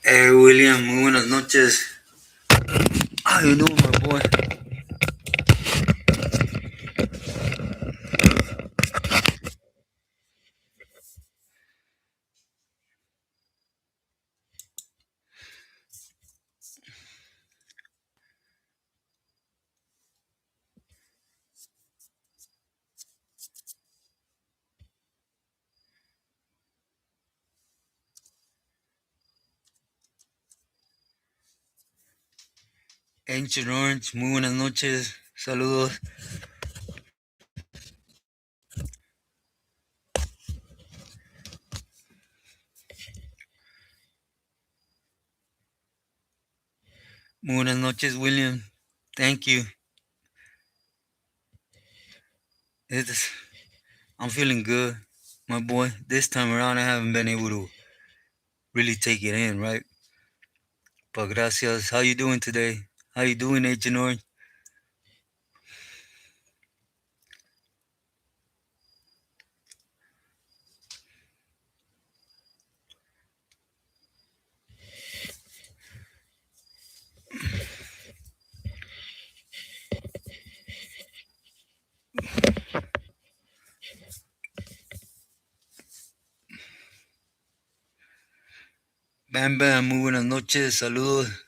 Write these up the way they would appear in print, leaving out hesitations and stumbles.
Hey William, muy buenas noches. How you doing, my boy? Ancient Orange, muy buenas noches. Saludos. Muy buenas noches, William. Thank you. I'm feeling good, my boy. This time around, I haven't been able to really take it in, right? But gracias. How you doing today? How you doing, Ancient Orange? Bam Bam, muy buenas noches. Saludos.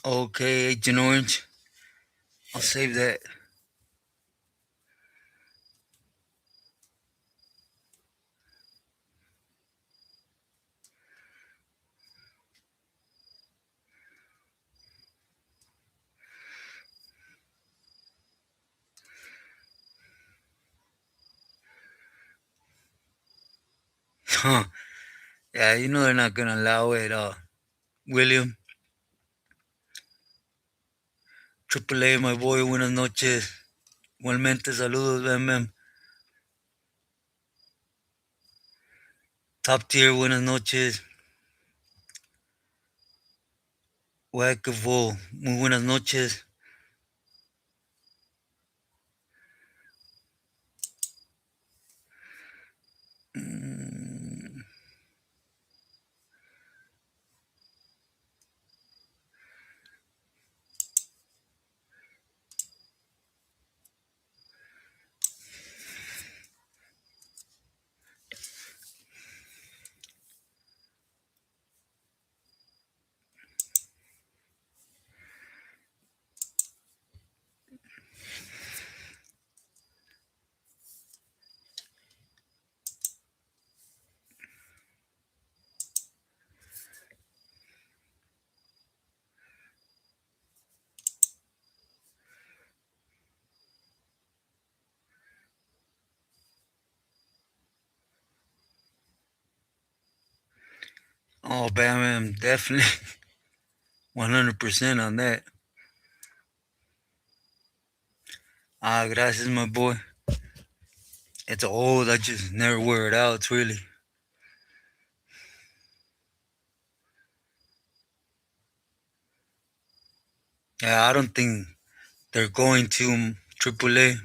Okay, Agent Orange. I'll save that. Huh. Yeah, you know they're not gonna allow it, William. Triple A, my boy, buenas noches. Igualmente, saludos, Bam Bam. Top tier, buenas noches. Wackable, muy buenas noches. Oh, Bam Bam, definitely 100% on that. Gracias, my boy. It's old, I just never wear it out, it's really. Yeah, I don't think they're going to AAA.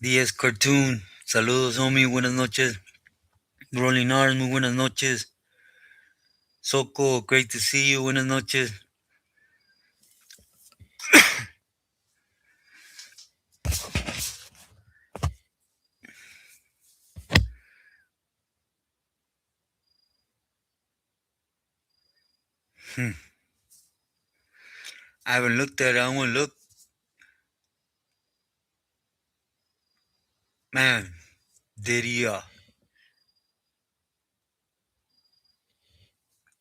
DS Cartoon, saludos, homie, buenas noches. Rolling R's, muy buenas noches. Soko, great to see you, buenas noches. I haven't looked at it, I want to look. Man, did he, I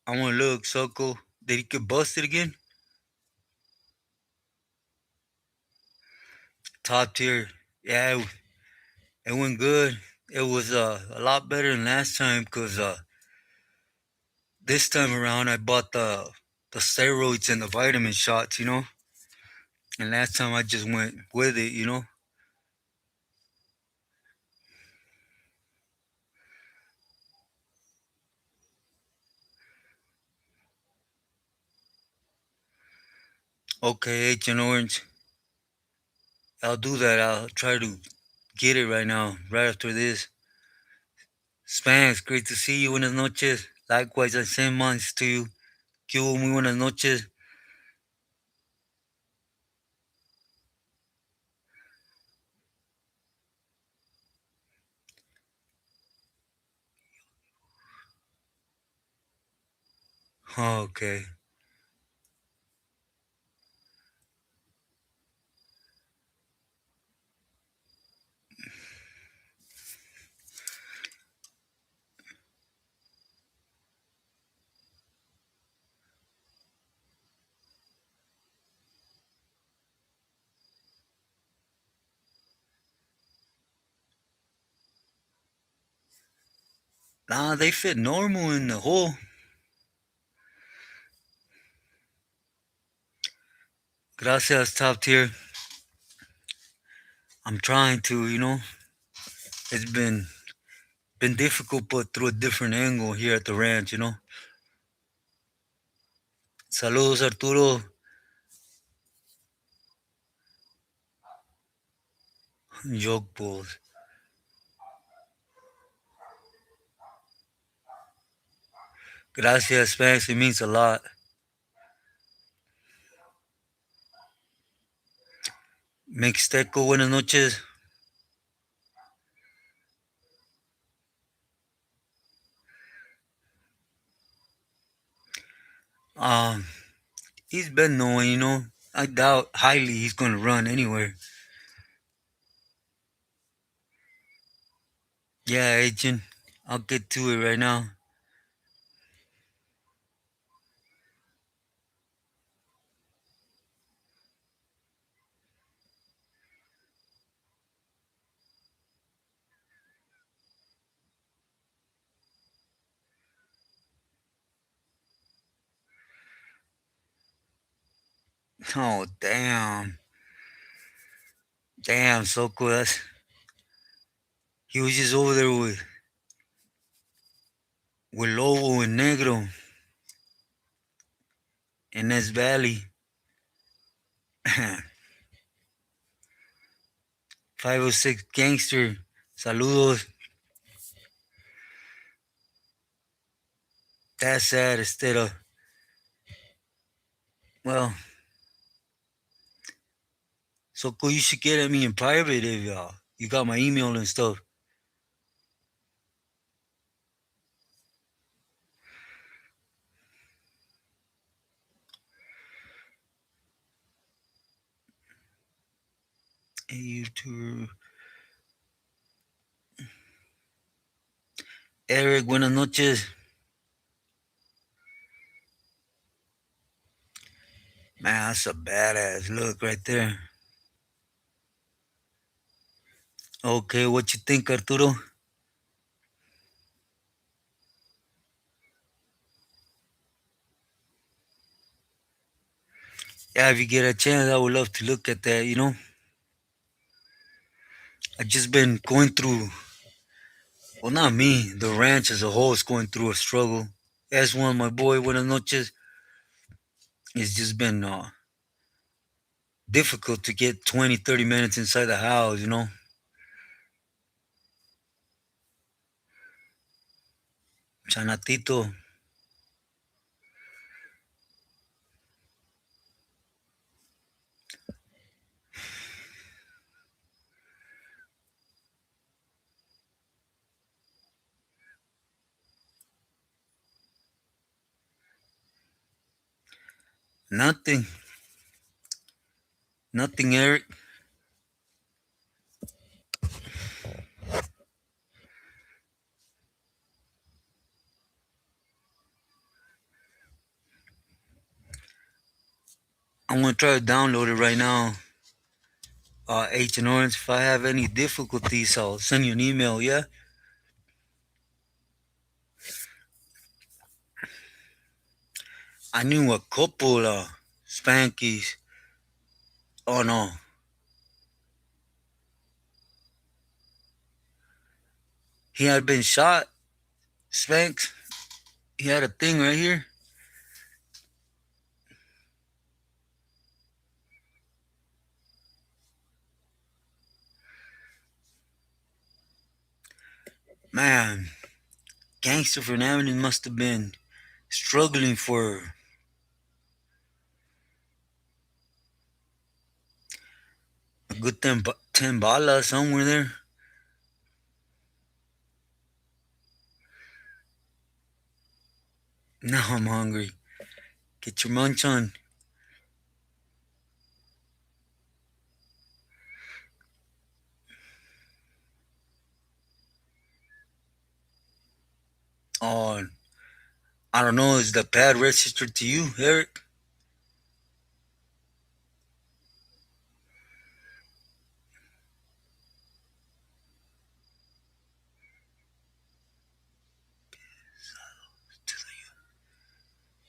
want to look, Soko. Did he get busted again? Top tier. Yeah, it went good. It was a lot better than last time because this time around I bought the steroids and the vitamin shots, and last time I just went with it. Okay, Agent Orange, I'll do that. I'll try to get it right now, right after this. Spanx, great to see you. Buenas noches. Likewise, I send mine to you. Que hubo, muy buenas noches. Okay. Nah, they fit normal in the hole. Gracias, top tier. I'm trying to. It's been difficult, but through a different angle here at the ranch. Saludos, Arturo. Joke balls. Gracias, Spanx. It means a lot. Mixteco, buenas noches. Um, he's been knowing. I doubt highly he's gonna run anywhere. Yeah, agent. I'll get to it right now. Oh, damn. Damn, so cool. He was just over there with Lobo and Negro in this valley. 506 Gangster. Saludos. That's sad instead of, well, so cool. You should get at me in private if you got my email and stuff. Hey, YouTube. Eric, buenas noches. Man, that's a badass look right there. Okay, what you think, Arturo? Yeah, if you get a chance, I would love to look at that. I just been going through, well, not me, the ranch as a whole is going through a struggle. As one, my boy, buenas noches. It's just been difficult to get 20, 30 minutes inside the house. Chanatito, nothing. Nothing, Eric. I'm gonna try to download it right now. H and Orange. If I have any difficulties, I'll send you an email. Yeah, I knew a couple Spankies. Oh no, he had been shot. Spanks. He had a thing right here. Man, Gangster Fernandez must have been struggling for a good 10 balas somewhere there. Now I'm hungry. Get your munch on. Oh, I don't know. Is the pad registered to you, Eric?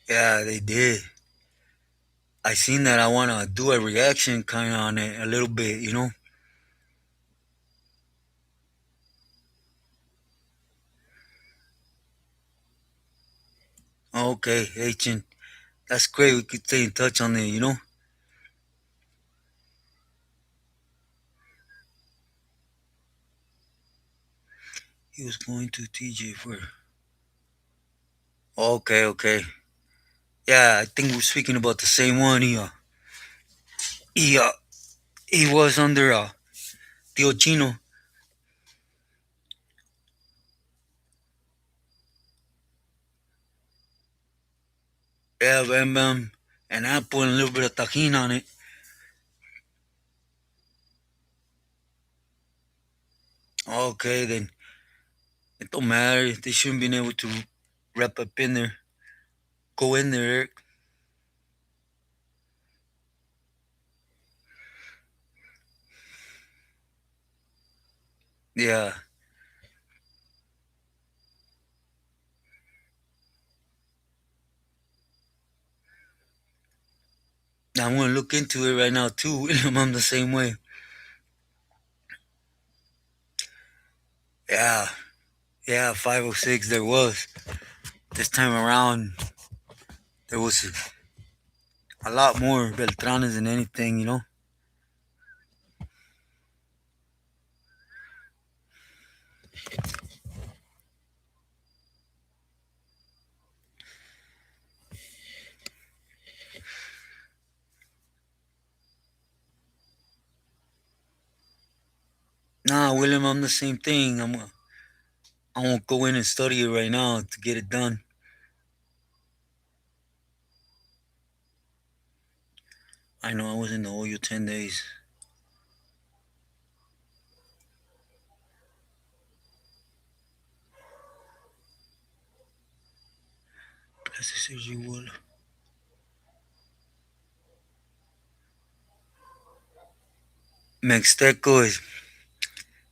Yeah, they did. I seen that. I want to do a reaction kind of on it a little bit, you know? Okay, H, that's great. We could stay in touch on it, you know? He was going to TJ for. Okay, okay. Yeah, I think we're speaking about the same one. He, uh, he was under Tio Chino. Yeah, Bam Bam, and apple and a little bit of tajin on it. Okay, then it don't matter. They shouldn't been able to wrap up in there. Go in there, Eric. Yeah, I'm gonna look into it right now too, William. I'm the same way. Yeah, yeah, 506 there was. This time around, there was a lot more Beltranes than anything, you know? Nah, William, I'm the same thing. I won't go in and study it right now to get it done. I know I was in the OU 10 days. Gracias, Sergio. Mexteco is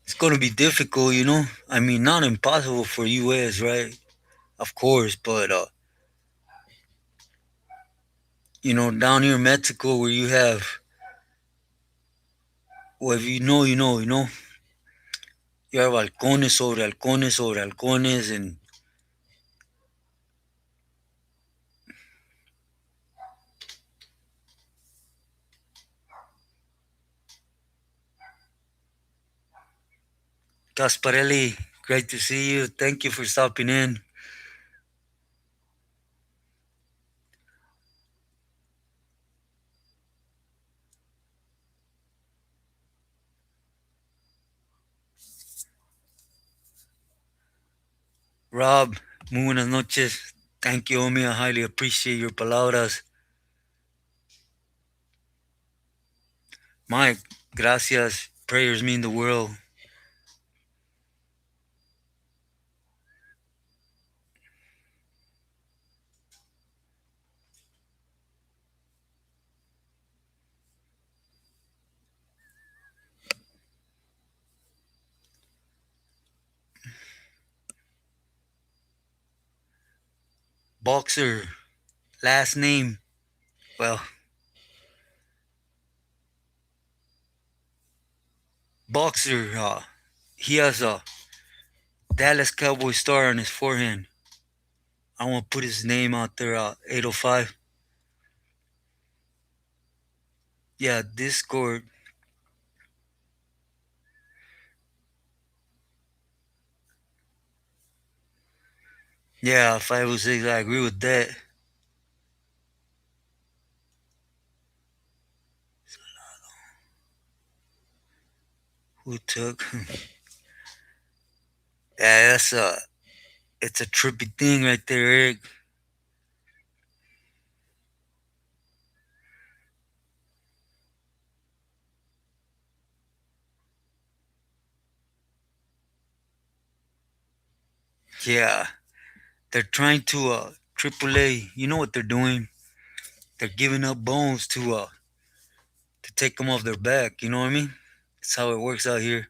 it's gonna be difficult, you know. I mean, not impossible for U.S., right? Of course, but you know, down here in Mexico, where you have, well, if you know, you know, you know, you have halcones sobre halcones sobre halcones, and Gasparelli, great to see you. Thank you for stopping in. Rob, muy buenas noches. Thank you, Omi. I highly appreciate your palabras. Mike, gracias. Prayers mean the world. Boxer, last name. Well, Boxer, he has a Dallas Cowboy star on his forehead. I want to put his name out there, 805. Yeah, Discord. Yeah, 506, I agree with that. Who took? Yeah, it's a trippy thing right there, Eric. Yeah, they're trying to, AAA, you know what they're doing? They're giving up bones to take them off their back, you know what I mean? That's how it works out here.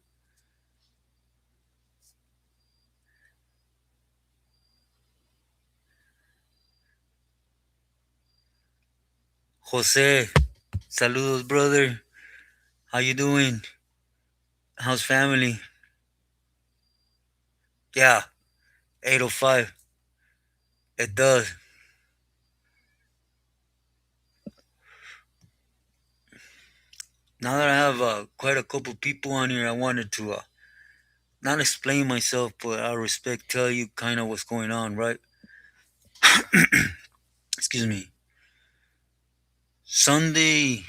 Jose, saludos, brother. How you doing? How's family? Yeah, 805. It does. Now that I have quite a couple people on here, I wanted to not explain myself, but out of respect, tell you kind of what's going on, right? Excuse me. Sunday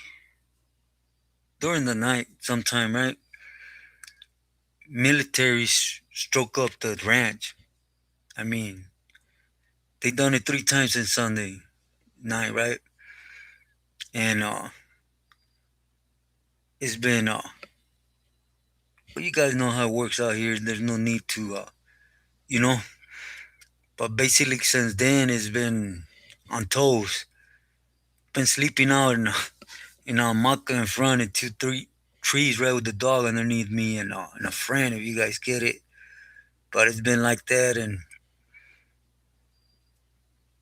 during the night, sometime, right? Military stroke up the ranch. I mean, they done it 3 times since Sunday night, right? And it's been well, you guys know how it works out here. There's no need to you know. But basically, since then, it's been on toes. Been sleeping out in a hamaca in front and 2, 3 trees right with the dog underneath me and a friend, if you guys get it. But it's been like that, and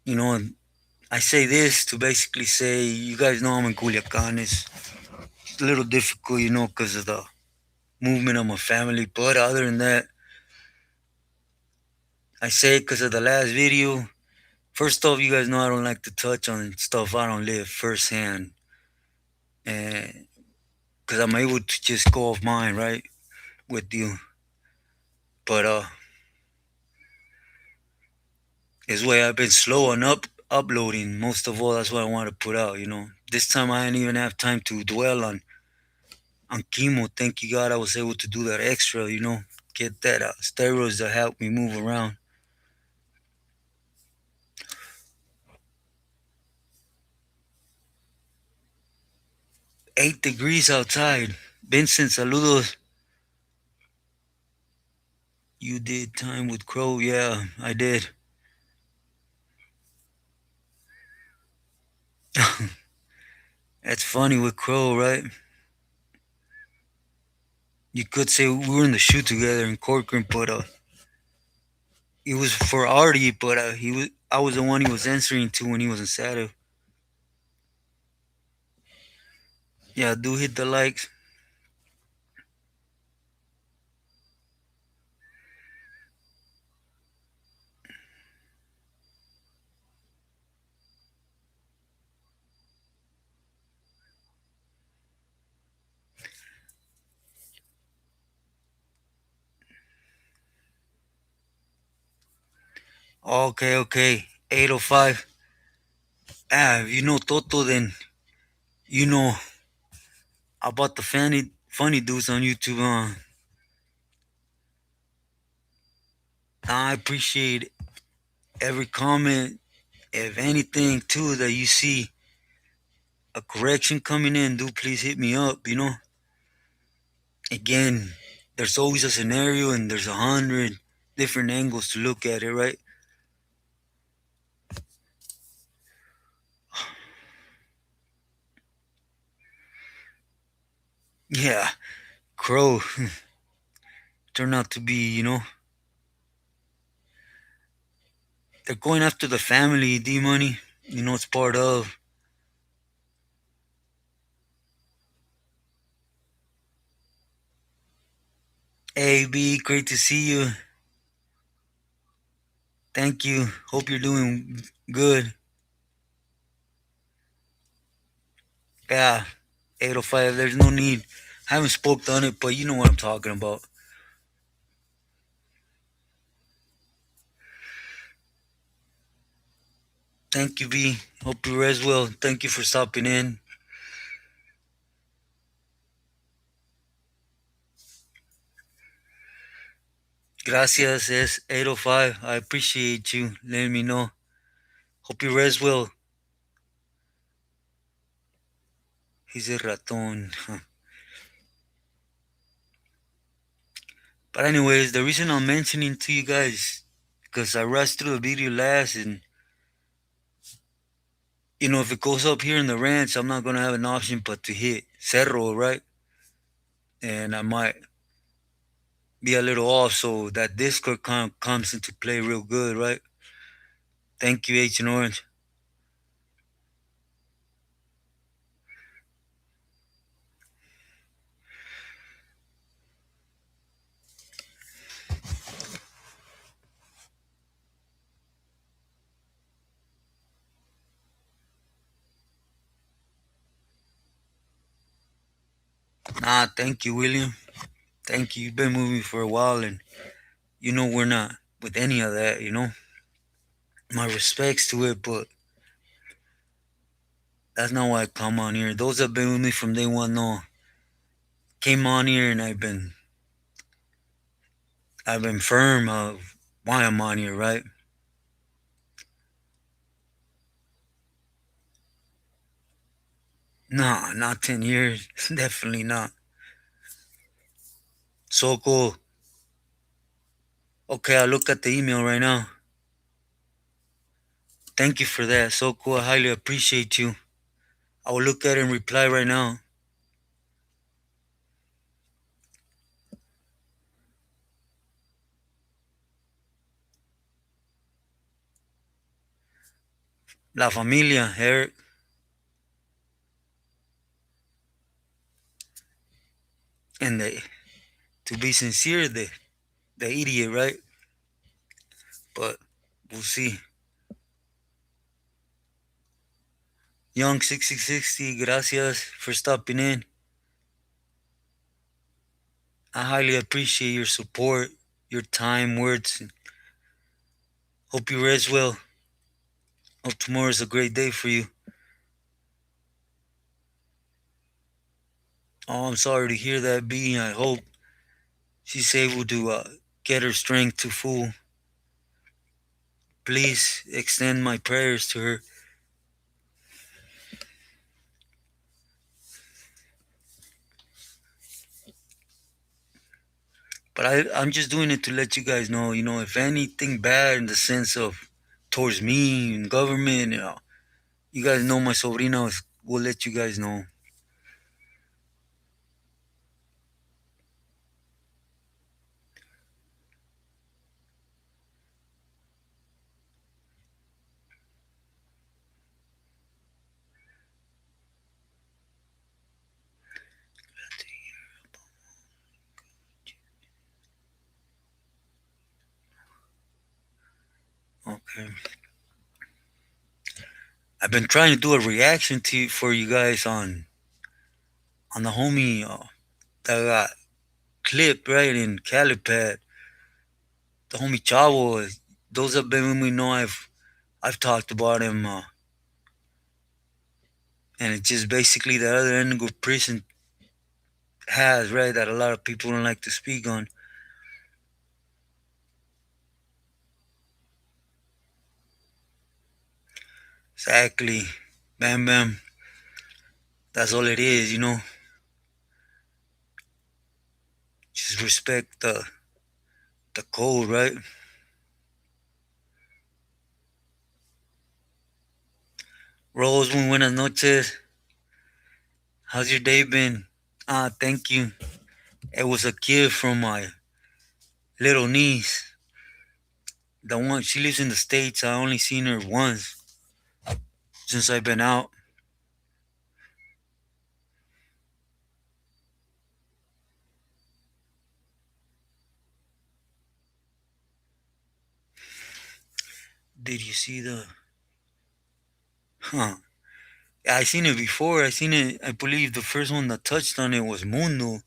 you know, I say this to basically say, you guys know I'm in Culiacan. It's a little difficult, you know, because of the movement of my family. But other than that, I say because of the last video. First off, you guys know I don't like to touch on stuff I don't live firsthand, and because I'm able to just go off mine, right, with you. But it's why I've been slow on uploading. Most of all, that's what I want to put out. You know, this time I didn't even have time to dwell on chemo. Thank you God, I was able to do that extra. You know, get that steroids to help me move around. 8 degrees outside. Vincent, saludos. You did time with Crow? Yeah, I did. That's funny with Crow, right? You could say we were in the shoot together in Corcoran, but it was for Artie, but I was the one he was answering to when he was in Saturday. Yeah, do hit the likes. Okay, okay. 805. If you know Toto, then you know about the funny dudes on YouTube. I appreciate every comment. If anything, too, that you see a correction coming in, do please hit me up. You know, again, there's always a scenario and there's 100 different angles to look at it, right? Yeah, Crow turned out to be, you know, They're going after the family, D Money. You know, it's part of. Hey, B, great to see you. Thank you. Hope you're doing good. Yeah, 805, there's no need. I haven't spoke on it, but you know what I'm talking about. Thank you, B. Hope you rest well. Thank you for stopping in. Gracias, es 805. I appreciate you letting me know. Hope you rest well. He's a raton. But anyways, the reason I'm mentioning to you guys, because I rushed through the video last, and you know, if it goes up here in the ranch, I'm not gonna have an option but to hit Cerro, right? And I might be a little off, so that Discord comes into play real good, right? Thank you, H and Orange. Nah, thank you, William. Thank you. You've been moving for a while, and you know we're not with any of that. You know, my respects to it, but that's not why I come on here. Those that have been with me from day one know came on here, and I've been firm of why I'm on here, right? Nah, not 10 years. Definitely not. So cool. Okay, I look at the email right now. Thank you for that. So cool. I highly appreciate you. I will look at it and reply right now. La familia, Eric. And to be sincere, the idiot, right? But we'll see. Young 6060, gracias for stopping in. I highly appreciate your support, your time, words. Hope you rest well. Hope tomorrow is a great day for you. Oh, I'm sorry to hear that, B. I hope she's able to get her strength to full. Please extend my prayers to her. But I'm just doing it to let you guys know, if anything bad in the sense of towards me and government, you guys know my sobrinos will let you guys know. Okay. I've been trying to do a reaction for you guys on the homie that got clipped right in Calipad. The homie Chavo. Those have been with me know I've talked about him, and it's just basically the other end of prison has, right, that a lot of people don't like to speak on. Exactly. Bam bam. That's all it is. Just respect the code, right? Rose, muy buenas noches. How's your day been? Thank you. It was a gift from my little niece. The one she lives in the States. I only seen her once since I've been out. Did you see the? Huh? I seen it before. I seen it. I believe the first one that touched on it was Mundo.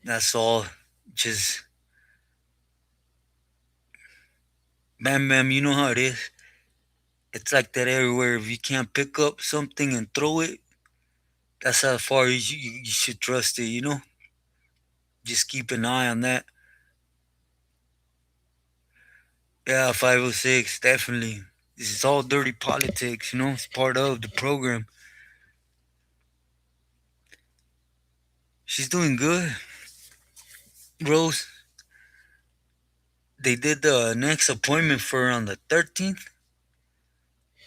That's all. Just bam, bam. You know how it is. It's like that everywhere. If you can't pick up something and throw it, that's how far you should trust it. Just keep an eye on that. Yeah, 506, definitely. This is all dirty politics. It's part of the program. She's doing good. Rose, they did the next appointment for her on the 13th.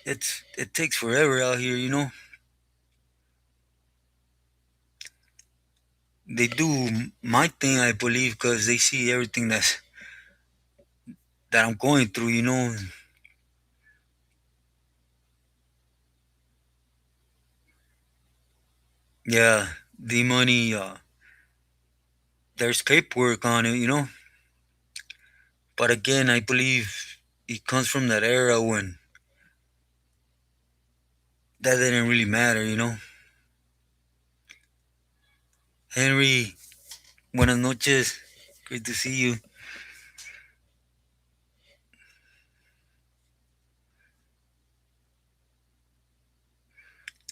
It takes forever out here. They do my thing, I believe, because they see everything that I'm going through. Yeah, the money, there's paperwork on it. But again, I believe it comes from that era when that didn't really matter. Henry, buenas noches. Great to see you.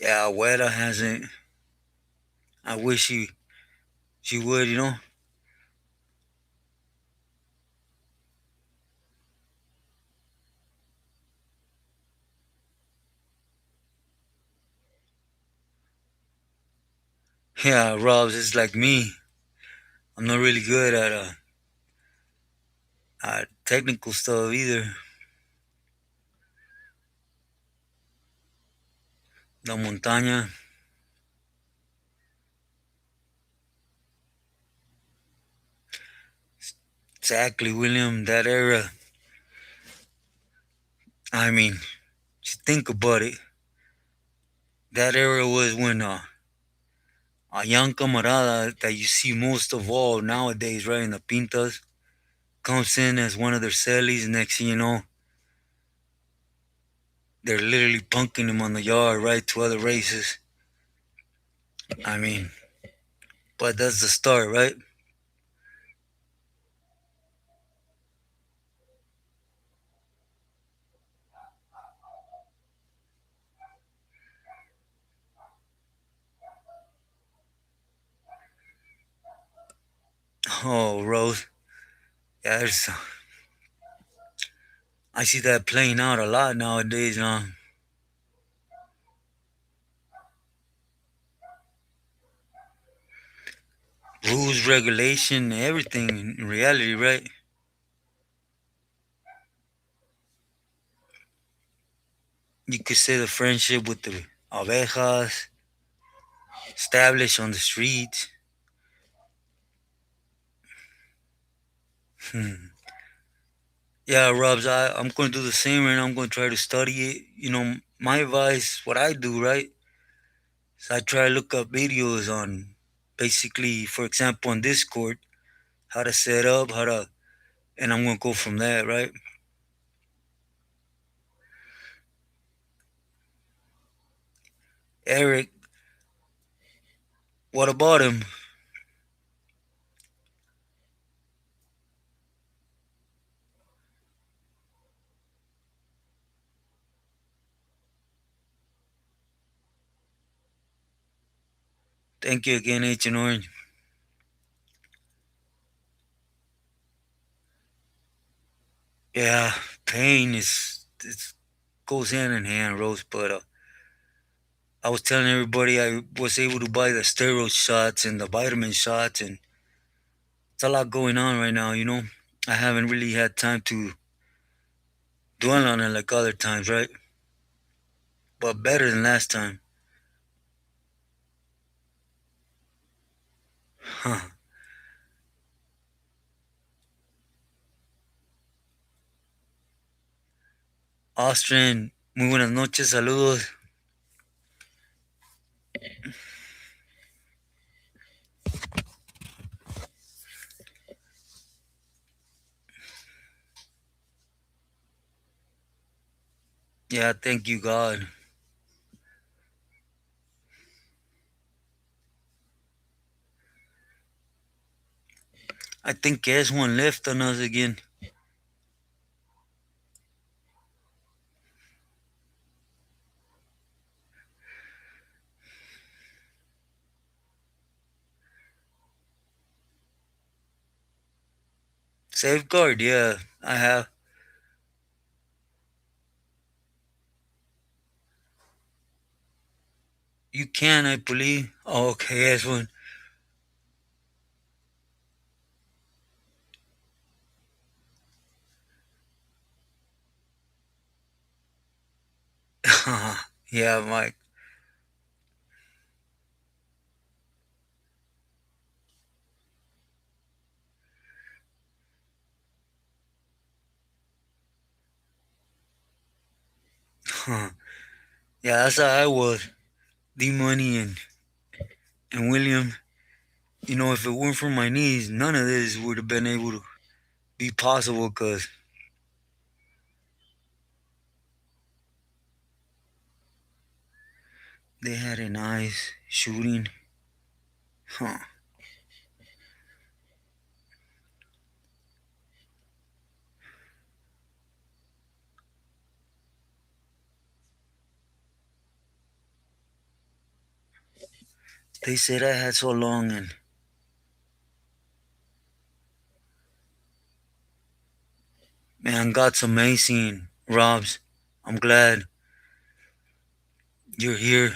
Yeah, Abuela hasn't. I wish she would. Yeah, Rob's is like me. I'm not really good at technical stuff either. La montaña, exactly, William. That era. I mean, just think about it. That era was when a young camarada that you see most of all nowadays, right, in the pintas, comes in as one of their cellies. Next thing you know, they're literally punking him on the yard, right, to other races. I mean, but that's the start, right? Oh, Rose. Yeah, I see that playing out a lot nowadays. Rules, regulation, everything in reality, right? You could say the friendship with the abejas established on the streets. Hmm. Yeah, Robs, I'm going to do the same right now. I'm going to try to study it. My advice, what I do, right, is I try to look up videos on basically, for example, on Discord, how to set up, and I'm going to go from there, right? Eric, what about him? Thank you again, Agent Orange. Yeah, pain it goes hand in hand, Rose, but I was telling everybody I was able to buy the steroid shots and the vitamin shots, and it's a lot going on right now. I haven't really had time to dwell on it like other times, right? But better than last time. Huh. Austrian, muy buenas noches, saludos. Yeah, thank you, God. I think S1 left on us again. Safeguard, yeah, I have. You can, I believe. Oh, okay, S1. Yeah, Mike. Yeah, that's how I was. D Money and William. You know, if it weren't for my knees, none of this would have been able to be possible because they had a nice shooting. Huh. They said I had so long, and man, God's amazing. Robs, I'm glad you're here.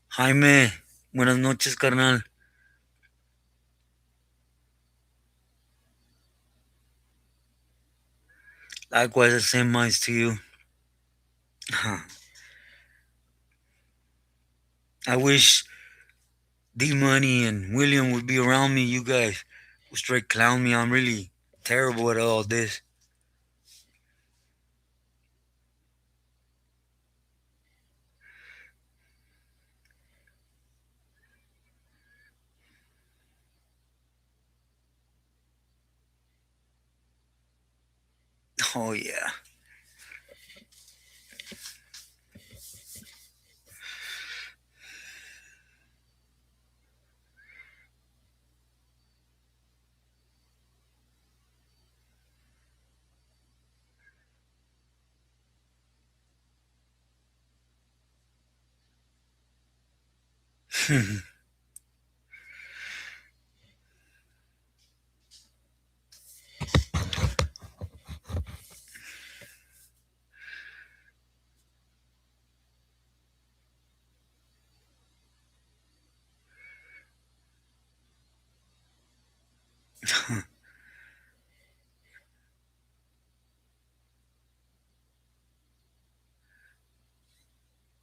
Jaime, buenas noches, carnal. Likewise, the same minds to you. I wish D Money and William would be around me. You guys would straight clown me. I'm really terrible at all this. Oh, yeah.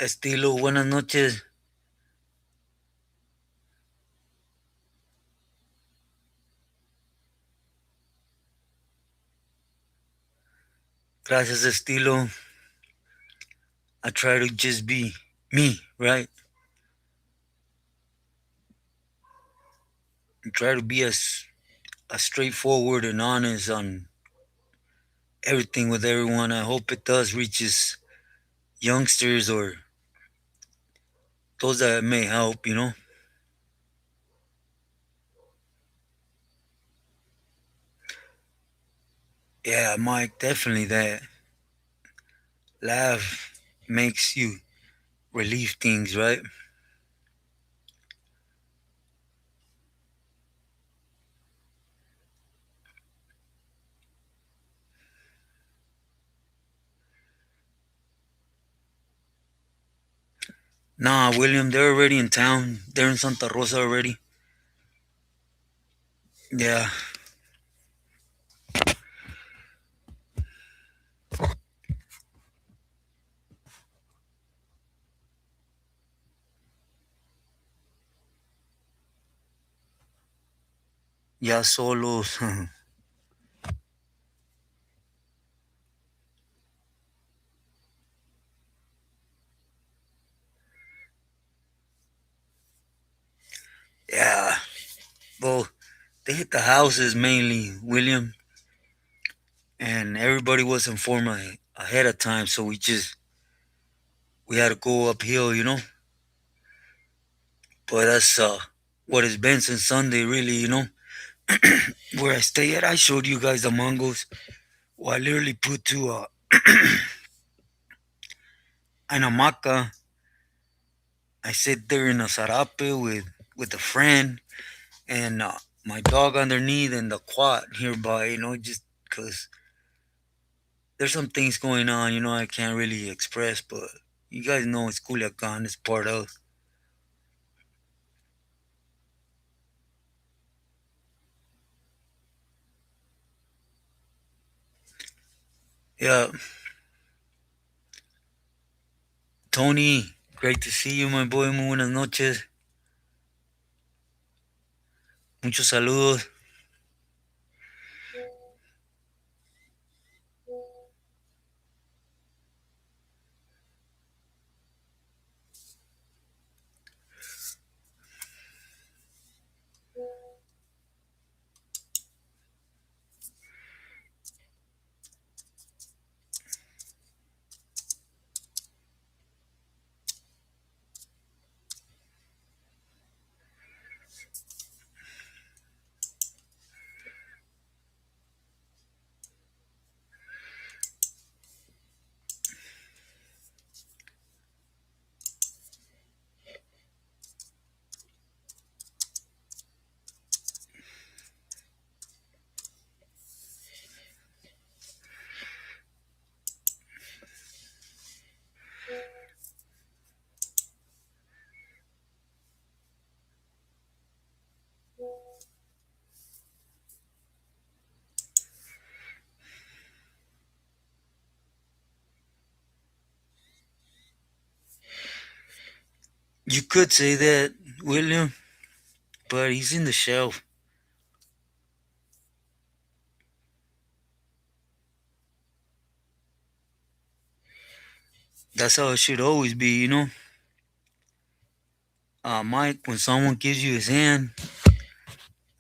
Estilo, buenas noches. Gracias, Estilo. I try to just be me, right? And try to be as straightforward and honest on everything with everyone. I hope it does reaches youngsters or those that it may help, you know? Yeah, Mike, definitely that. Laugh makes you relieve things, right? Nah, William, they're already in town. They're in Santa Rosa already. Yeah. Ya solos. Yeah. Well, they hit the houses mainly, William, and everybody was informed ahead of time, so we had to go uphill, you know. But that's what it's been since Sunday, really, you know. Where I stay at, I showed you guys the mangos. Well, I literally put to an hamaca. I sit there in a sarape with a friend and my dog underneath and the quad nearby, you know, just because there's some things going on, you know, I can't really express, but you guys know it's Culiacan, it's part of. Yeah, Tony, great to see you, my boy. Muy buenas noches. Muchos saludos. You could say that, William, but he's in the shelf. That's how it should always be, you know. Mike, when someone gives you his hand,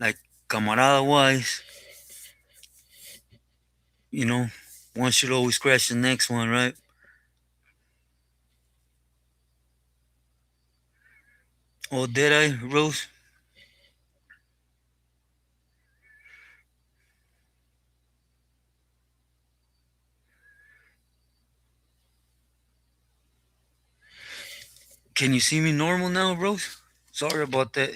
like camarada wise, you know, one should always scratch the next one, right? Oh, did I, Rose? Can you see me normal now, Rose? Sorry about that.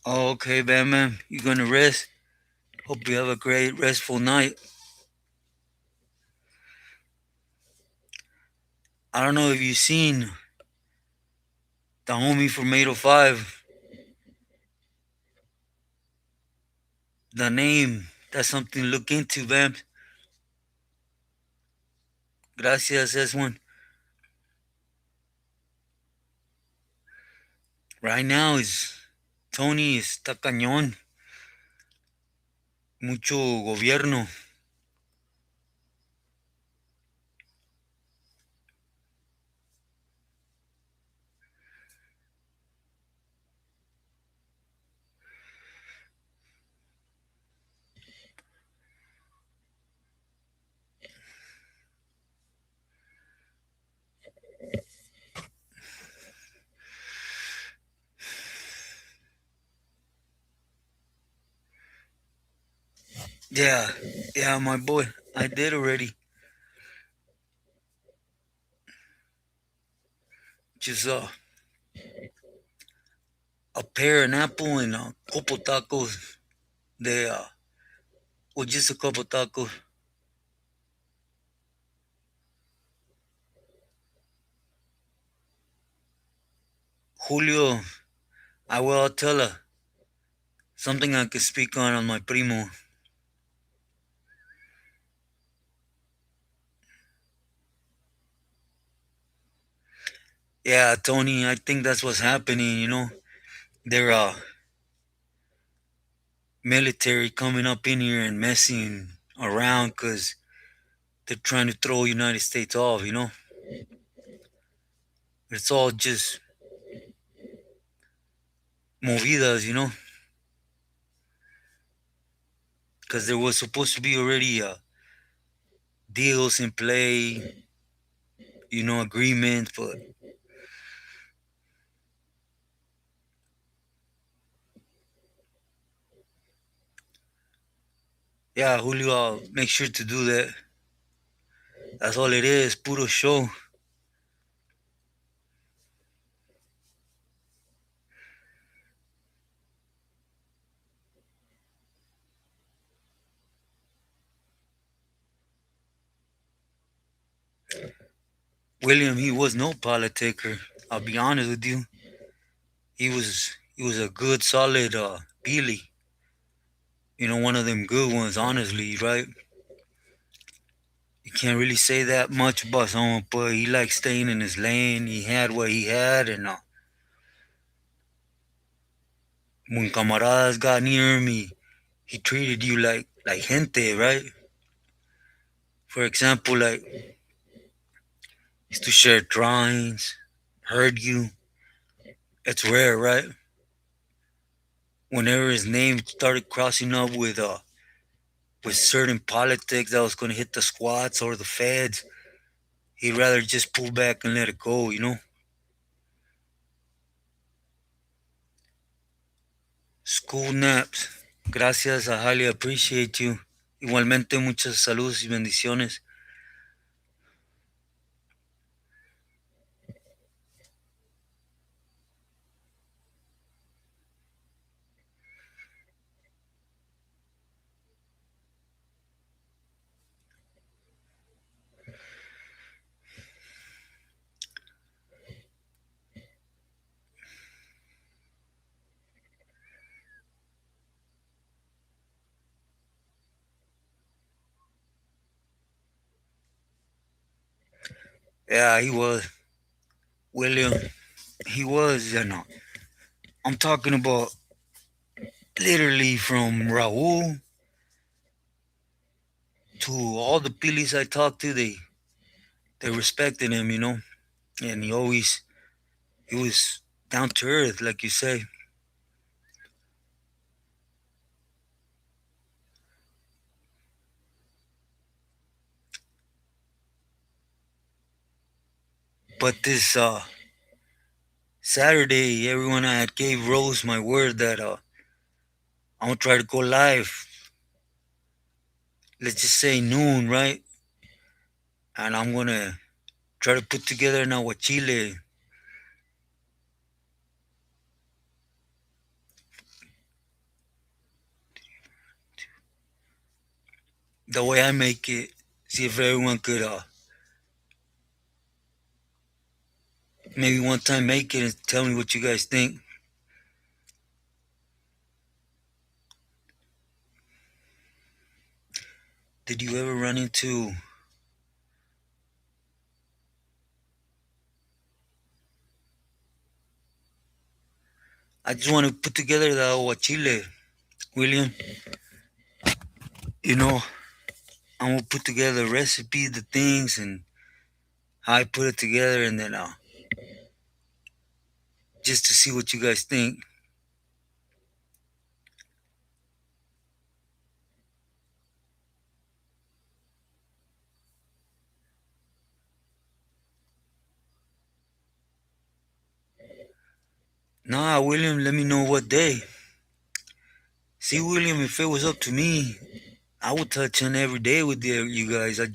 Oh, okay, Batman. You gonna rest? Hope you have a great, restful night. I don't know if you've seen the homie from 805. The name. That's something to look into, Bam. Gracias, that's one. Right now is Tony está cañón. Mucho gobierno. Yeah, yeah, my boy. I did already. Just a pear, an apple, and a couple tacos. They well, just a couple tacos. Julio, I will tell her something I could speak on my primo. Yeah, Tony, I think that's what's happening. They're military coming up in here and messing around because they're trying to throw United States off. It's all just movidas. Because there was supposed to be already deals in play, agreements, but yeah, Julio, I'll make sure to do that. That's all it is, puro show. William, he was no politicker. I'll be honest with you. He was a good, solid Billy. One of them good ones, honestly, right? You can't really say that much about someone, but he liked staying in his lane. He had what he had, and when camaradas got near him, he treated you like gente, right? For example, like used to share drawings, heard you. It's rare, right? Whenever his name started crossing up with certain politics that was gonna hit the squats or the feds, he'd rather just pull back and let it go. School naps. Gracias, I highly appreciate you. Igualmente, muchas saludos y bendiciones. Yeah, he was. William, he was. I'm talking about literally from Raul to all the Pilis I talked to, they respected him. And he was down to earth, like you say. But this Saturday, everyone I had gave Rose my word that I'm gonna try to go live. Let's just say noon, right? And I'm gonna try to put together an aguachile. The way I make it, see if everyone could maybe one time make it and tell me what you guys think. Did you ever run into? I just want to put together the aguachile, William. You know, I'm gonna put together the recipe, the things, and how I put it together, and then just to see what you guys think. Nah, William, let me know what day. See, William, if it was up to me, I would touch on every day with you guys. I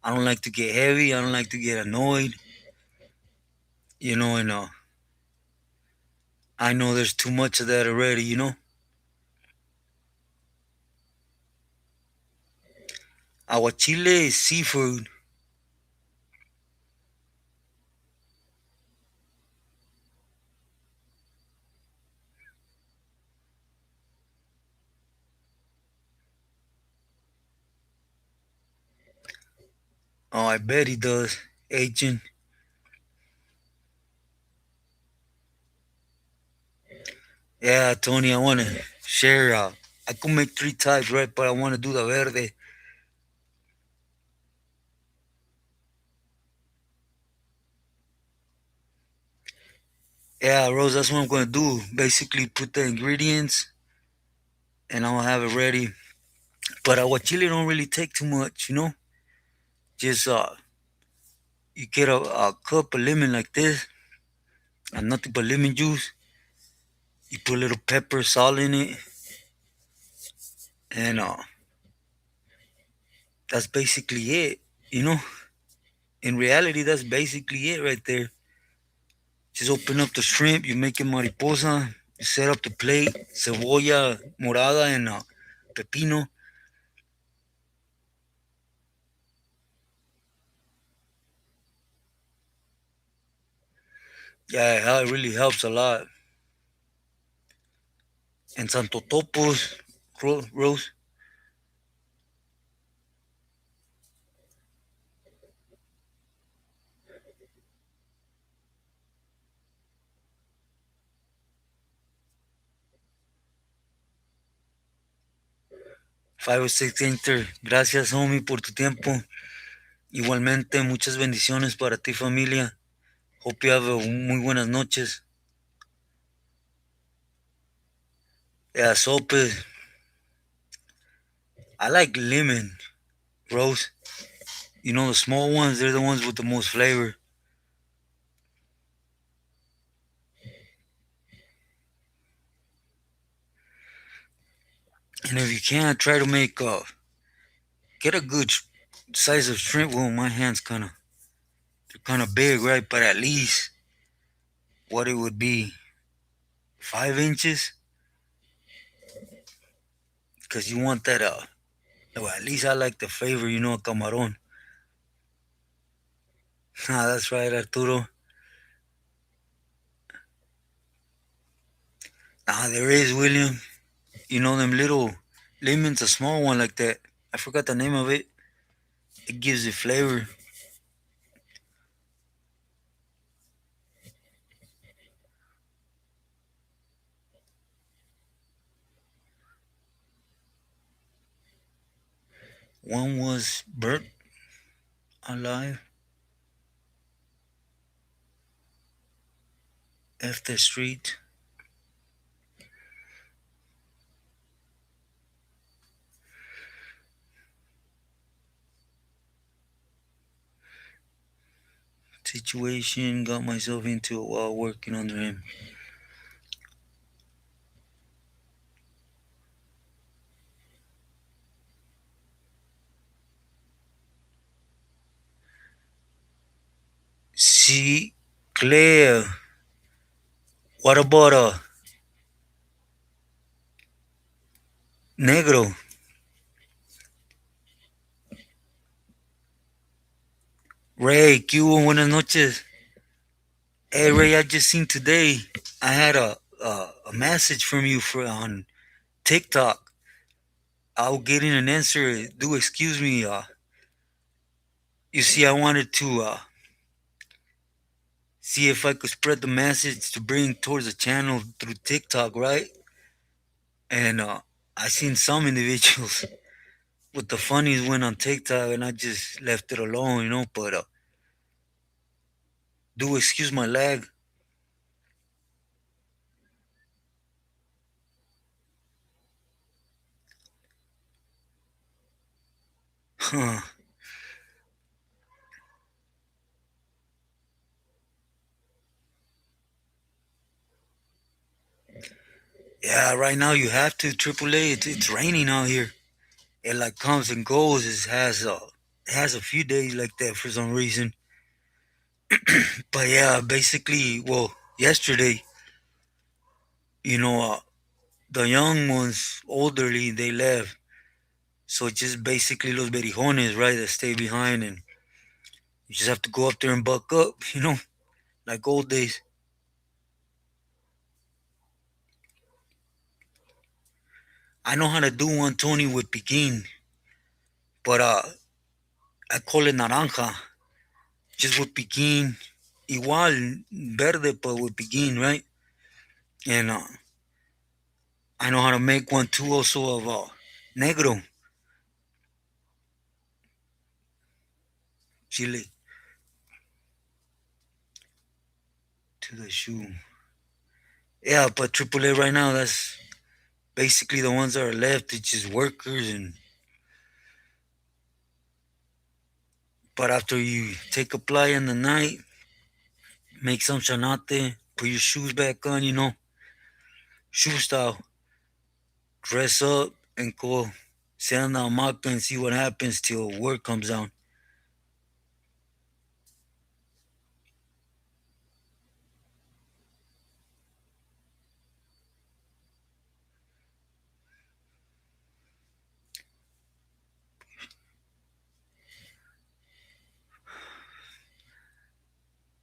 don't like to get heavy. I don't like to get annoyed. And I know there's too much of that already. Aguachile is seafood. Oh, I bet he does. Agent. Yeah, Tony, I want to share. I could make three types, right? But I want to do the verde. Yeah, Rose, that's what I'm going to do. Basically, put the ingredients and I'll have it ready. But aguachile don't really take too much. Just you get a cup of lemon like this and nothing but lemon juice. You put a little pepper, salt in it, and that's basically it. You know, in reality, that's basically it right there. Just open up the shrimp, you make it mariposa, you set up the plate, cebolla morada and pepino. Yeah, it really helps a lot. And Santo Topos, Rose. 506 Enter. Gracias, homie, por tu tiempo. Igualmente, muchas bendiciones para ti, familia. Hope you have muy buenas noches. Yeah, sopes. I like lemon, Rose. The small ones, they're the ones with the most flavor. And if you can, try to get a good size of shrimp. Well, my hands they're kind of big, right? But at least what it would be 5 inches, because you want that. Well, at least I like the flavor, camaron. Ah, that's right, Arturo. Ah, there is William. Them little lemons, a small one like that. I forgot the name of it. It gives it flavor. One was burnt alive after street. Situation got myself into it while working under him. See, Claire, what about Negro? Ray, ¿qué hubo? Buenas noches. Hey, Ray, I just seen today. I had a message from you on TikTok. I'll get in an answer. Do excuse me. You see, I wanted to see if I could spread the message to bring towards the channel through TikTok, right? And I seen some individuals with the funnies went on TikTok, and I just left it alone. But do excuse my lag. Huh. Yeah, right now you have to AAA. It's raining out here. it like comes and goes. It has a few days like that for some reason. But yeah, basically, well, yesterday, you know, the young ones, elderly, they left. So it's just basically los berijones, right, that stay behind, and you just have to go up there and buck up, like old days. I know how to do one, Tony, with Pekin, but I call it naranja, just with Pekin. Igual, verde, but with Pekin, right? And I know how to make one too, also of negro chile to the shoe. Yeah, but AAA right now, that's basically the ones that are left. It's just workers, and but after you take a play in the night, make some chanate, put your shoes back on, shoe style, dress up, and go sit on the hamaca and see what happens till work comes down.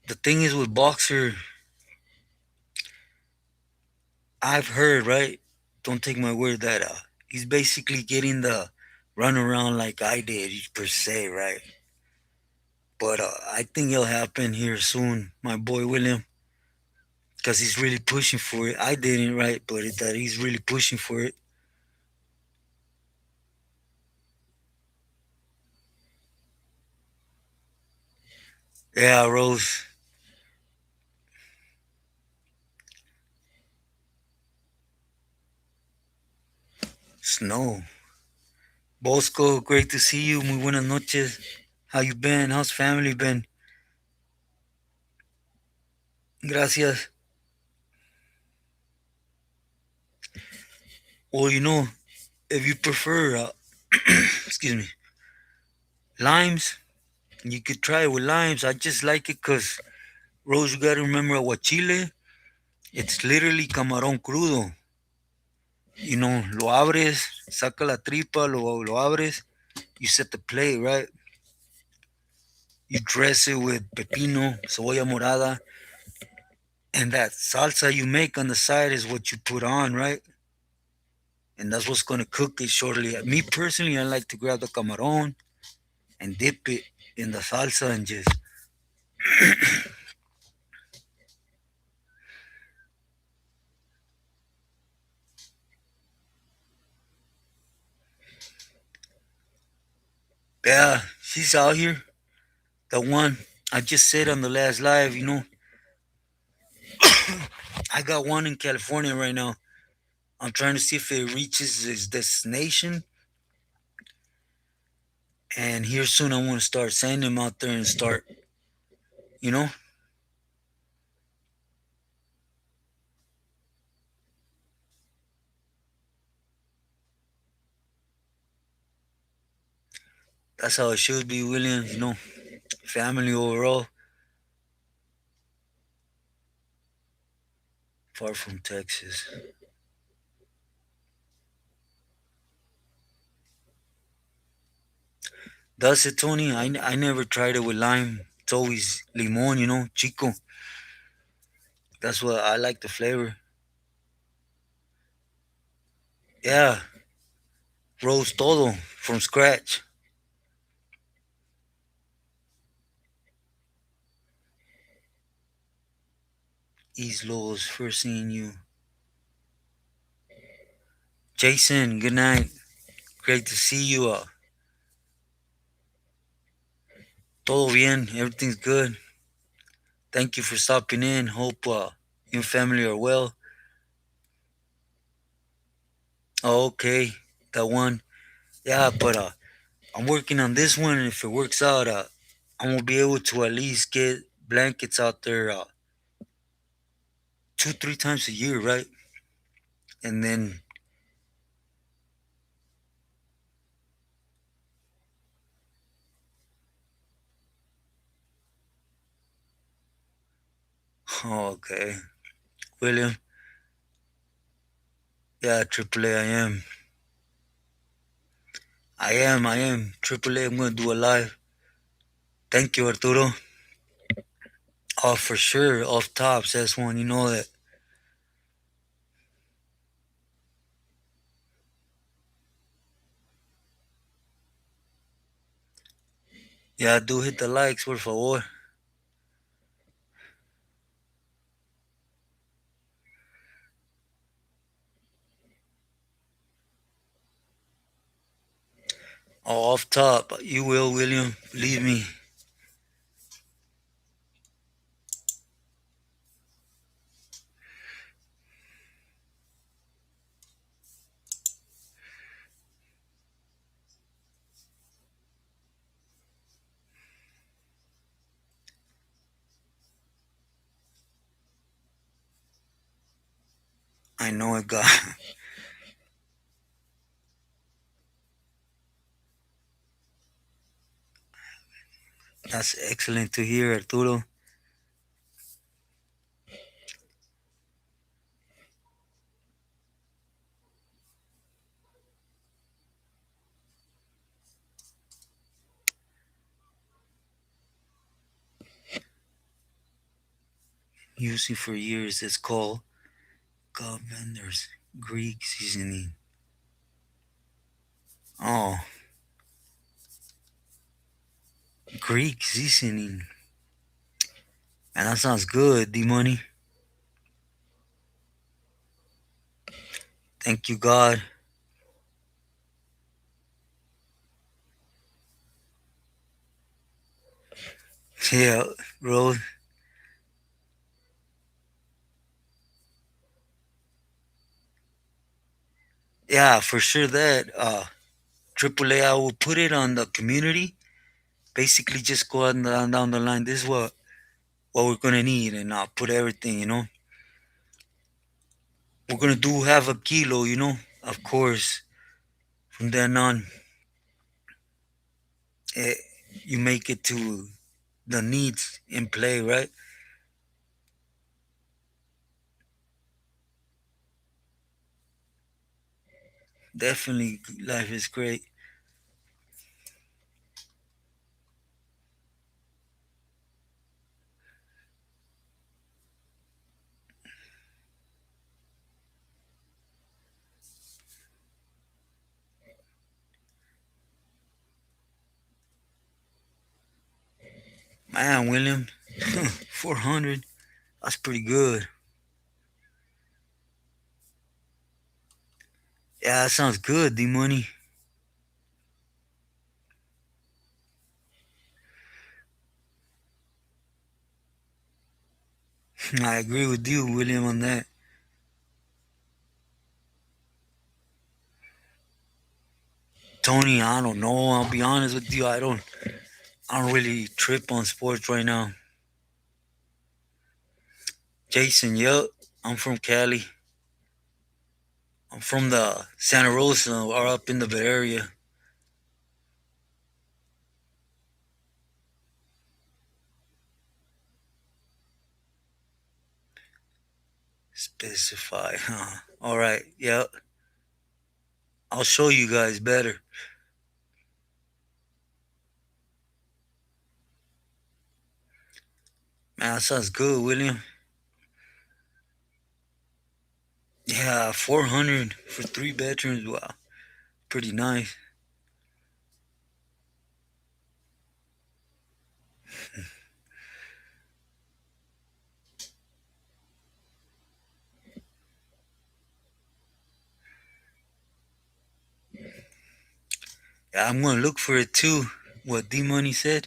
The thing is with Boxer, I've heard, right? Don't take my word that he's basically getting the run around like I did, per se, right? But I think it'll happen here soon, my boy William, because he's really pushing for it. I didn't, right? But that he's really pushing for it. Yeah, Rose, Snow. Bosco, great to see you. Muy buenas noches. How you been? How's family been? Gracias. Well, if you prefer, excuse me, limes, you could try it with limes. I just like it because, Rose, you gotta remember aguachile. It's literally camarón crudo. Lo abres, saca la tripa, lo abres, you set the plate, right? You dress it with pepino, cebolla morada, and that salsa you make on the side is what you put on, right? And that's what's gonna cook it shortly. Me personally, I like to grab the camarón and dip it in the salsa and just, yeah, she's out here. The one I just said on the last live, I got one in California right now. I'm trying to see if it reaches its destination. And here soon, I want to start sending them out there and start, you know, that's how it should be, William. Family overall, far from Texas. That's it, Tony. I never tried it with lime. It's always limon, chico. That's what I like the flavor. Yeah, roast todo from scratch. Islos, first seeing you. Jason, good night. Great to see you. Todo bien. Everything's good. Thank you for stopping in. Hope you and family are well. Oh, okay. That one. Yeah, but I'm working on this one, and if it works out, I'm gonna be able to at least get blankets out there 2, 3 times a year, right? And then Oh, okay. William, yeah, Triple A, I am. I am. Triple A, I'm going to do a live. Thank you, Arturo. Oh, for sure. Off tops, that's one. You know that. Yeah, do hit the likes, por favor. Oh, off top. You will, William. Believe me. I know it, God. That's excellent to hear, Arturo. Using for years, it's called God Vendors Greek seasoning. Oh, Greek seasoning. And that sounds good, D Money. Thank you, God. Yeah, bro. Yeah, for sure that. AAA, I will put it on the community. Basically, just go on down the line. This is what we're gonna need, and I'll put everything. We're gonna do half a kilo. Of course. From then on, eh, you make it to the needs in play, right? Definitely, life is great. Man, William, 400. That's pretty good. Yeah, that sounds good, D Money. I agree with you, William, on that. Tony, I don't know. I'll be honest with you. I don't really trip on sports right now. Jason, yep. I'm from Cali. I'm from the Santa Rosa or up in the Bay Area. Specify, huh? All right, yep. I'll show you guys better. Man, that sounds good, William. Yeah, 400 for 3 bedrooms. Wow, pretty nice. Yeah, I'm gonna look for it too. What D Money said.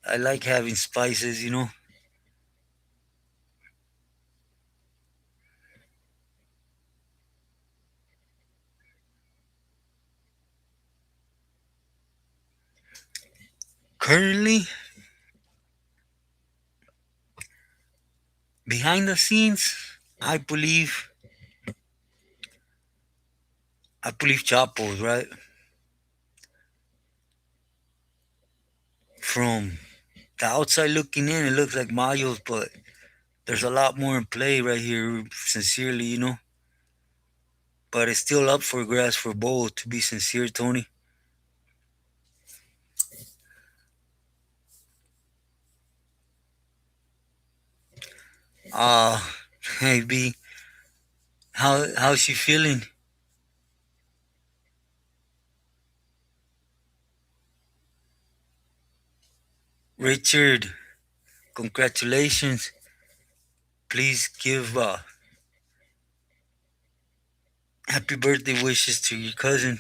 I like having spices. Currently, behind the scenes, I believe, Chapo's right from the outside looking in. It looks like Mayo's, but There's a lot more in play right here, sincerely, but it's still up for grabs for both, to be sincere, Tony. Uh, hey, B, how's she feeling? Richard, congratulations. Please give happy birthday wishes to your cousin.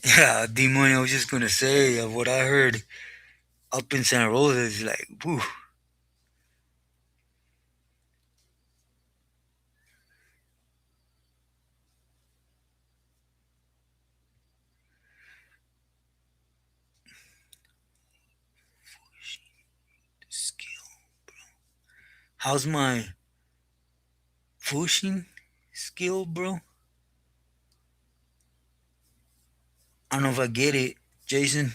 Yeah, D Money, I was just gonna say what I heard up in Santa Rosa is like, whew, skill. How's my fishing skill, bro? I don't know if I get it, Jason.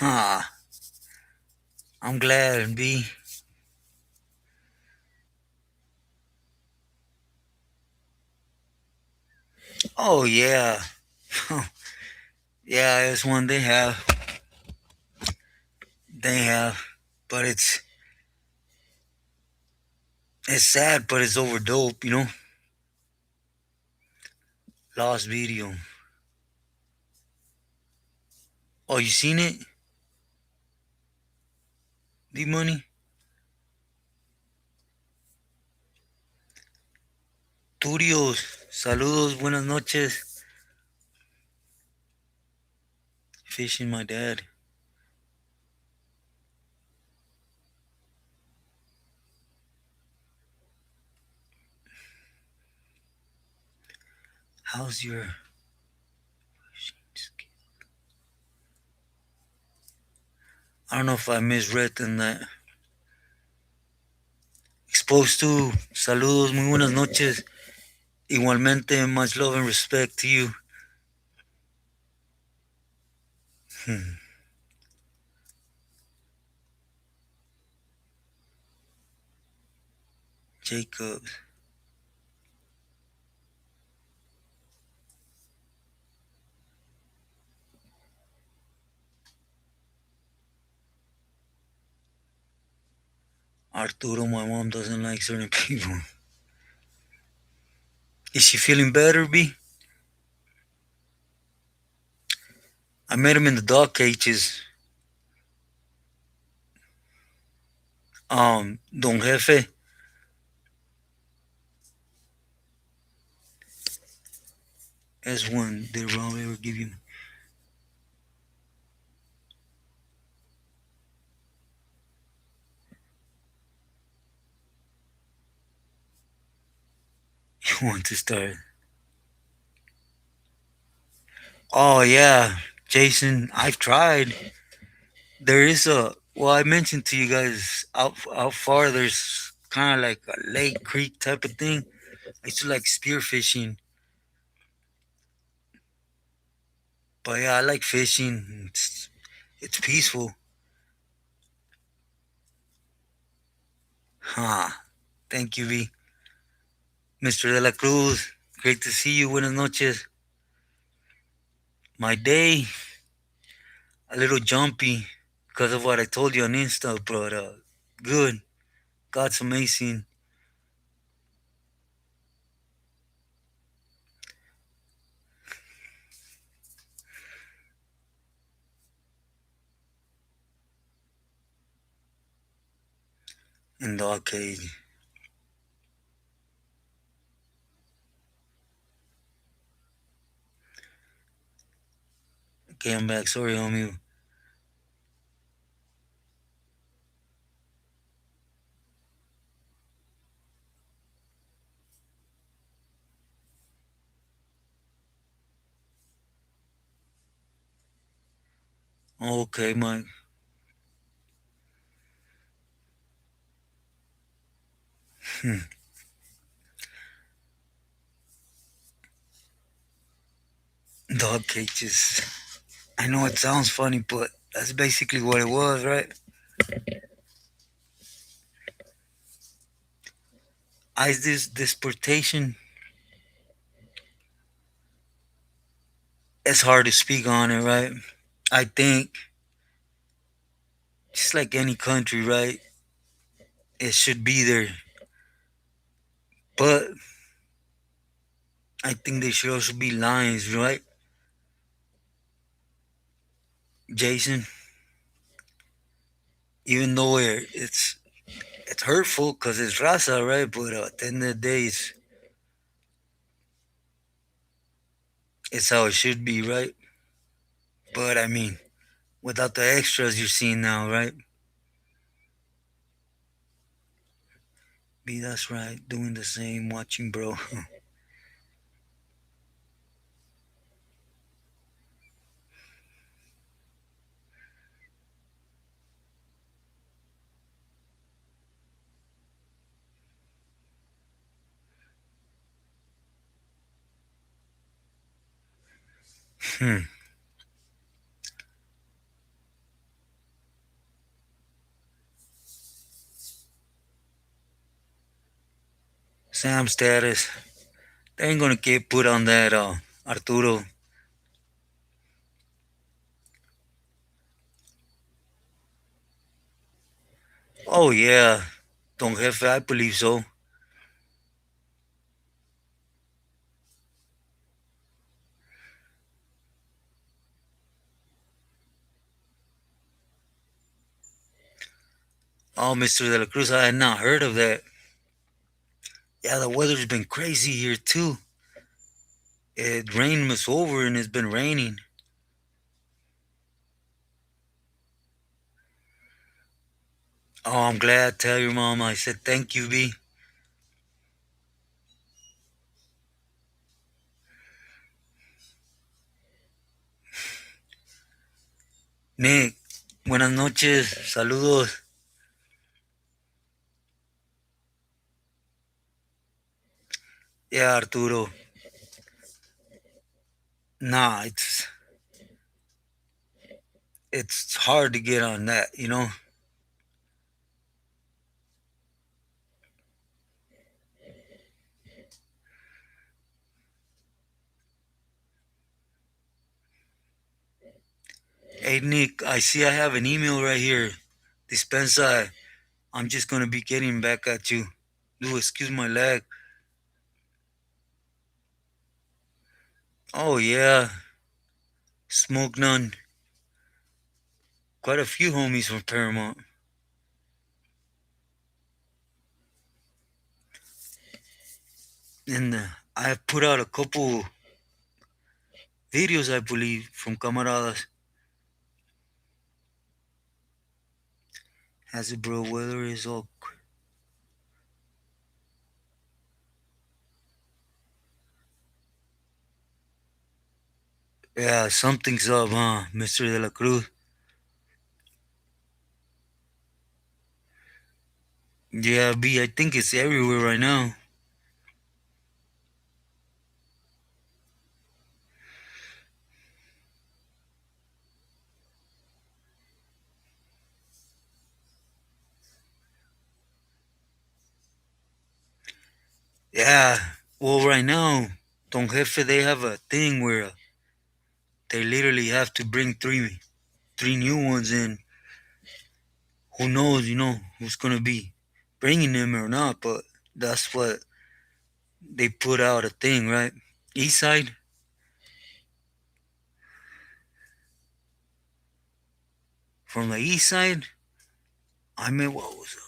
Ah, I'm glad, B. Oh yeah, yeah. It's one they have, but it's sad, but it's over dope, Lost video. Oh, you seen it, D Money? Turios, saludos, buenas noches. Fishing my dad. How's your I don't know if I misread in that. Exposed to. Saludos, muy buenas noches. Igualmente, much love and respect to you. Hmm. Jacob. Arturo, my mom doesn't like certain people. Is she feeling better, B? I met him in the dog cages. Don Jefe. As one did Ron ever give you? You want to start? Oh yeah, Jason. I've tried. There is a. Well, I mentioned to you guys out far. There's kind of like a lake creek type of thing. I used to like spearfishing, but yeah, I like fishing. It's peaceful. Huh. Thank you, V. Mr. De La Cruz. Great to see you. Buenas noches. My day, a little jumpy because of what I told you on Insta, but good. God's amazing. In the arcade. Okay, I'm back. Sorry, homie. Okay, Mike. Hmm. Dog cages. I know it sounds funny, but that's basically what it was, right? ICE this deportation. It's hard to speak on it, right? I think just like any country, right? It should be there, but I think there should also be lines, right? Jason, even though it's hurtful because it's raza, right? But at the end of the day, it's how it should be, right? But I mean, without the extras you're seeing now, right? Be that's right, doing the same, watching, bro. Hmm. Sam status. They ain't gonna get put on that, Arturo. Oh yeah, Don Jefe, I believe so. Oh, Mr. De La Cruz, I had not heard of that. Yeah, the weather's been crazy here too. It rained was over and it's been raining. Oh, I'm glad. Tell your mom I said thank you, B. Nick, buenas noches. Saludos. Yeah, Arturo. Nah, it's hard to get on that, you know. Hey, Nick, I see I have an email right here. Dispensa. I'm just gonna be getting back at you. Do excuse my lag. Oh yeah, Smoke None. Quite a few homies from Paramount. And I have put out a couple videos, I believe, from Camaradas. Has it, bro? Weather is all. Yeah, something's up, huh, Mr. De La Cruz? Yeah, B, I think it's everywhere right now. Yeah, well, right now, Don Jefe, they have a thing where they literally have to bring three new ones in. Who knows, who's gonna be bringing them or not, but that's what they put out a thing, right? East side, from the east side, I mean, what was it?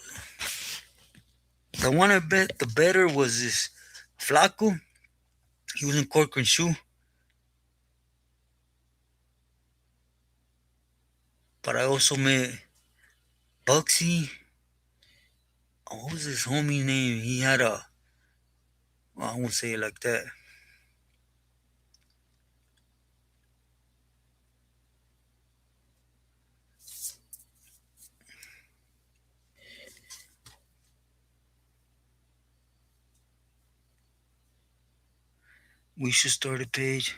The one I bet the better was this Flaco. He was in Corcoran Shoe, but I also met Bugsy. Oh, what was his homie name? He had well, I won't say it like that. We should start a page.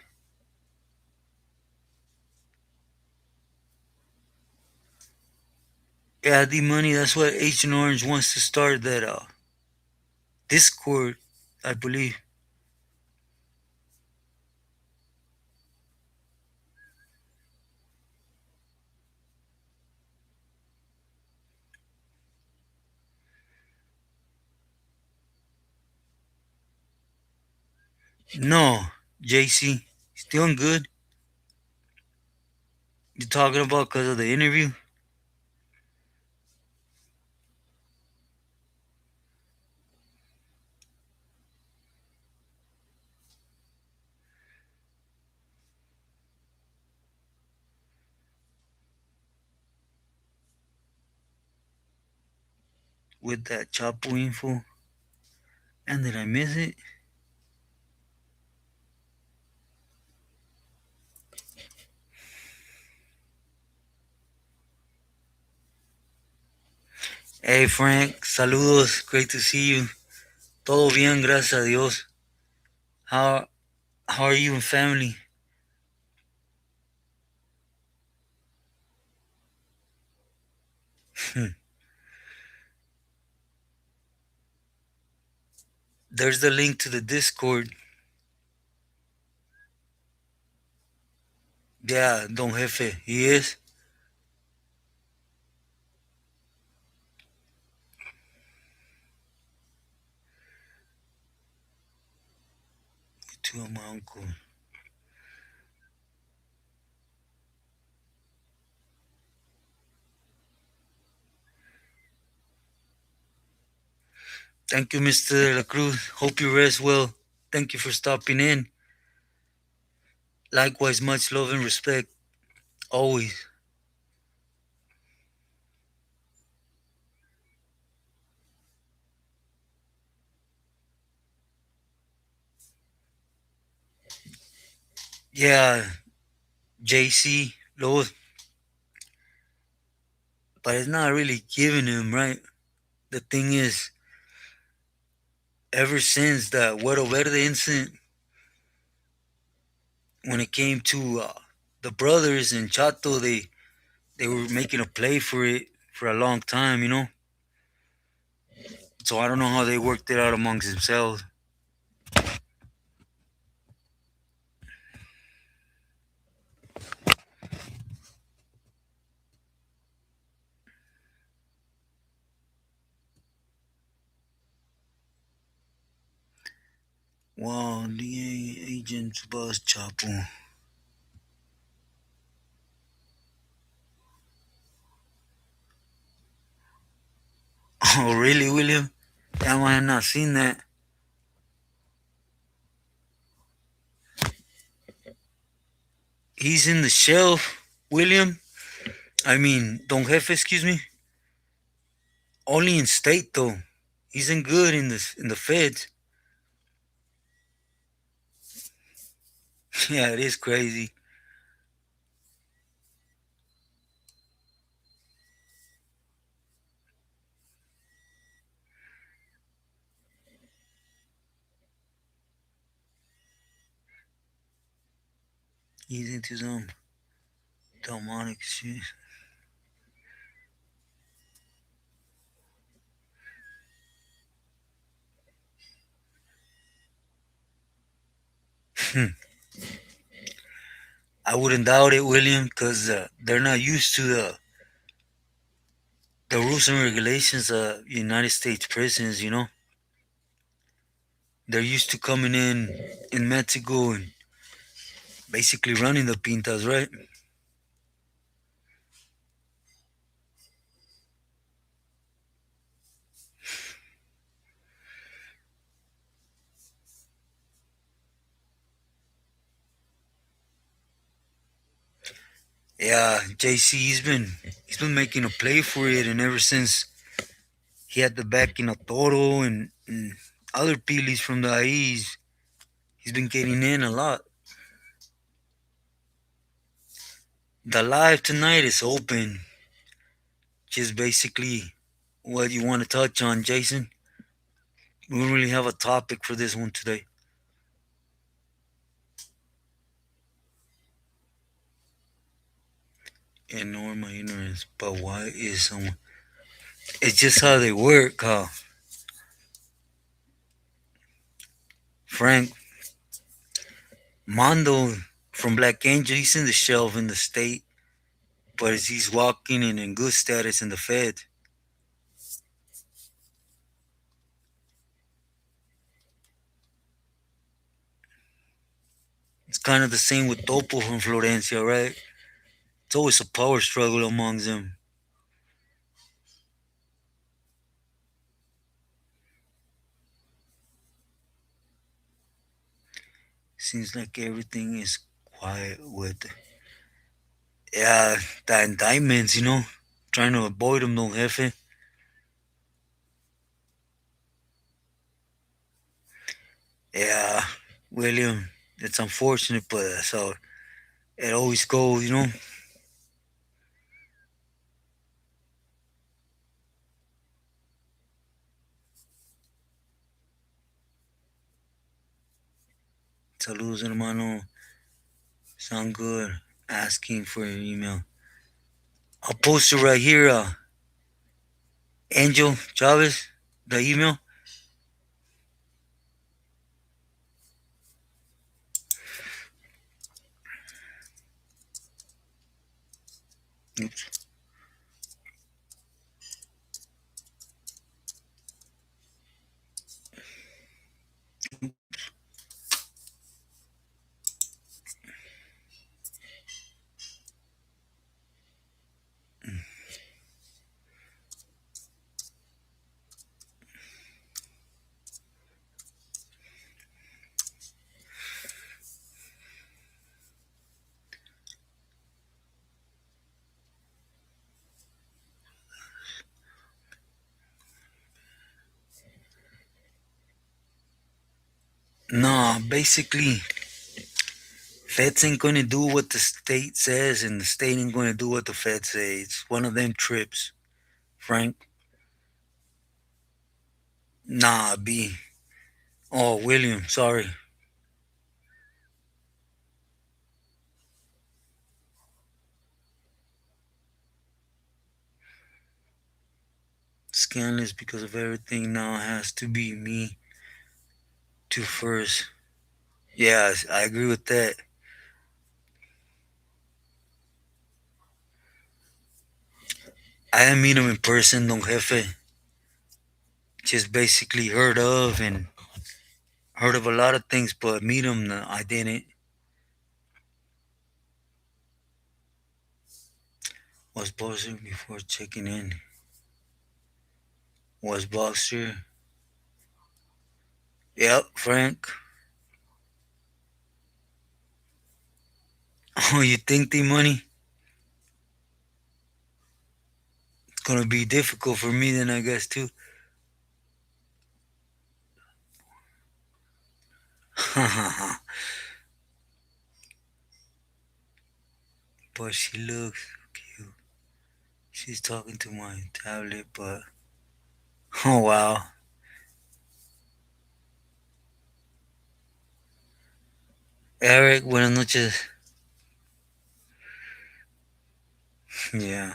Yeah, D Money, that's what Agent Orange wants to start that Discord, I believe. No, JC, he's doing good. You talking about because of the interview? With that Chapo info? And did I miss it? Hey Frank, saludos, great to see you. Todo bien, gracias a Dios. How how are you and family? There's the link to the Discord. Yeah, Don Jefe, he is. You too, my uncle. Thank you, Mr. De La Cruz. Hope you rest well. Thank you for stopping in. Likewise, much love and respect. Always. Yeah, JC, Lord, but it's not really giving him, right? The thing is, ever since the Güero Verde incident, when it came to the brothers and Chato, they were making a play for it for a long time, you know? So I don't know how they worked it out amongst themselves. Wow, DA agent Buzz Chapo. Oh, really, William? Damn, I had not seen that. He's in the shelf, William. I mean, Don Jefe, excuse me. Only in state though. He's in good in the feds. Yeah, it is crazy. He's into some demonic shit. I wouldn't doubt it, William, because they're not used to the rules and regulations of United States prisons. You know, they're used to coming in Mexico and basically running the pintas, right? Yeah, JC, he's been making a play for it, and ever since he had the backing of Toro and other Pilis from the IEs, he's been getting in a lot. The live tonight is open. Just basically what you want to touch on, Jason. We don't really have a topic for this one today. Ignore my ignorance, but why is someone? It's just how they work, Frank Mondo from Black Angel, he's in the shelf in the state, but he's walking and in good status in the Fed. It's kind of the same with Topo from Florencia, right? It's always a power struggle amongst them. Seems like everything is quiet with, yeah, the indictments, trying to avoid them, no jefe. Yeah, William, it's unfortunate, but that's how it always goes. Saludos, hermano. Sound good. Asking for your email. I'll post it right here. Angel Chavez, the email. Oops. No, basically, feds ain't gonna do what the state says, and the state ain't gonna do what the feds say. It's one of them trips, Frank. Nah, B. Oh, William, sorry. Scandalous because of everything now has to be me to first. Yes, I agree with that. I didn't meet him in person, Don Jefe. Just basically heard of a lot of things, but meet him, no, I didn't. Was Boxer before checking in? Was Boxer? Yep, Frank. Oh, you think the money? It's gonna be difficult for me then, I guess, too. But she looks cute. She's talking to my tablet, but. Oh, wow. Eric, buenas noches. Yeah.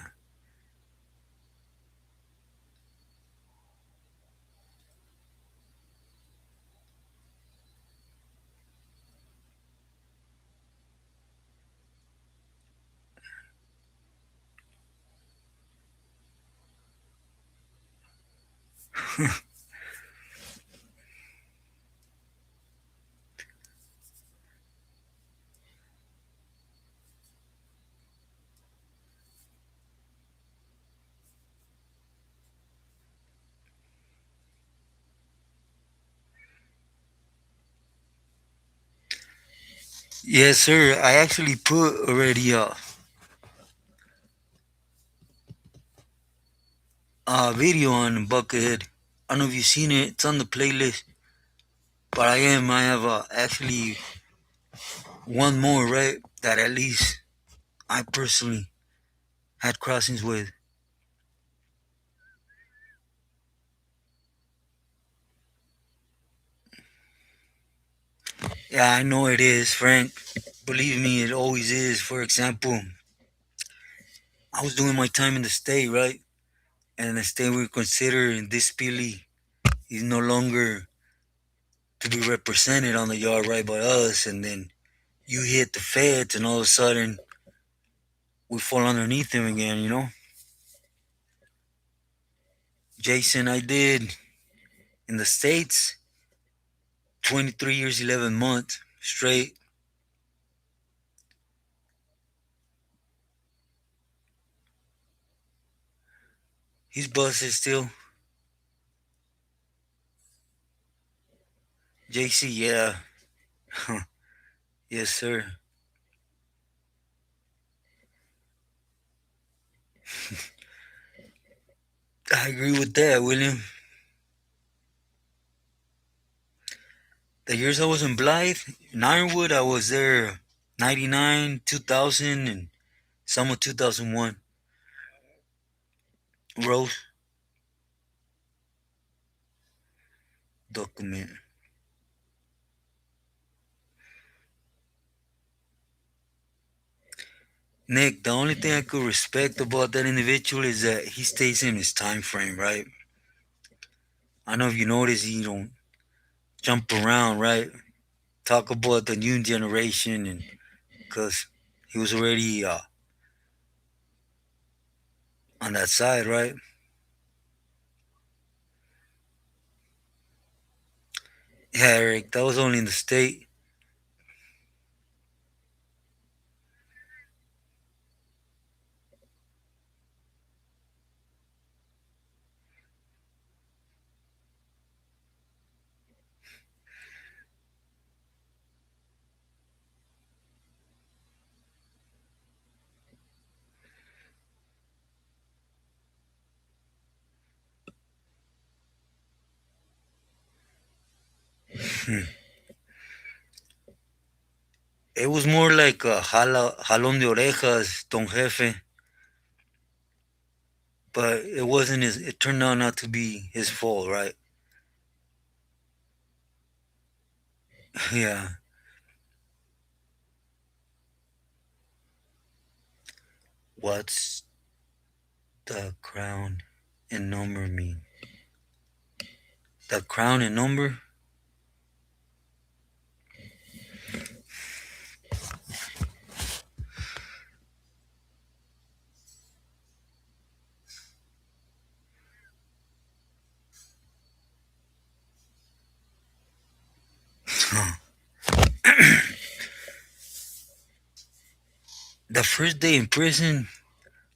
Yes, sir. I actually put already a video on Buckethead. I don't know if you've seen it. It's on the playlist. But I have actually one more, right? That at least I personally had crossings with. Yeah, I know it is, Frank. Believe me, it always is. For example, I was doing my time in the state, right? And the state we consider this Pili is no longer to be represented on the yard right by us. And then you hit the feds, and all of a sudden we fall underneath him again, you know? Jason, I did in the States 23 years, 11 months straight. He's busted still. JC, yeah. Yes, sir. I agree with that, William. The years I was in Blythe, in Ironwood, I was there 99, 2000, and some of 2001. Rose document. Nick, the only thing I could respect about that individual is that he stays in his time frame, right? I know if you notice, he don't jump around, right? Talk about the new generation, and because he was already on that side, right? Yeah, Eric, that was only in the state. It was more like a jalón de orejas, Don Jefe, but it wasn't his. It turned out not to be his fault, right? Yeah. What's the crown and number mean? The crown and number? The first day in prison,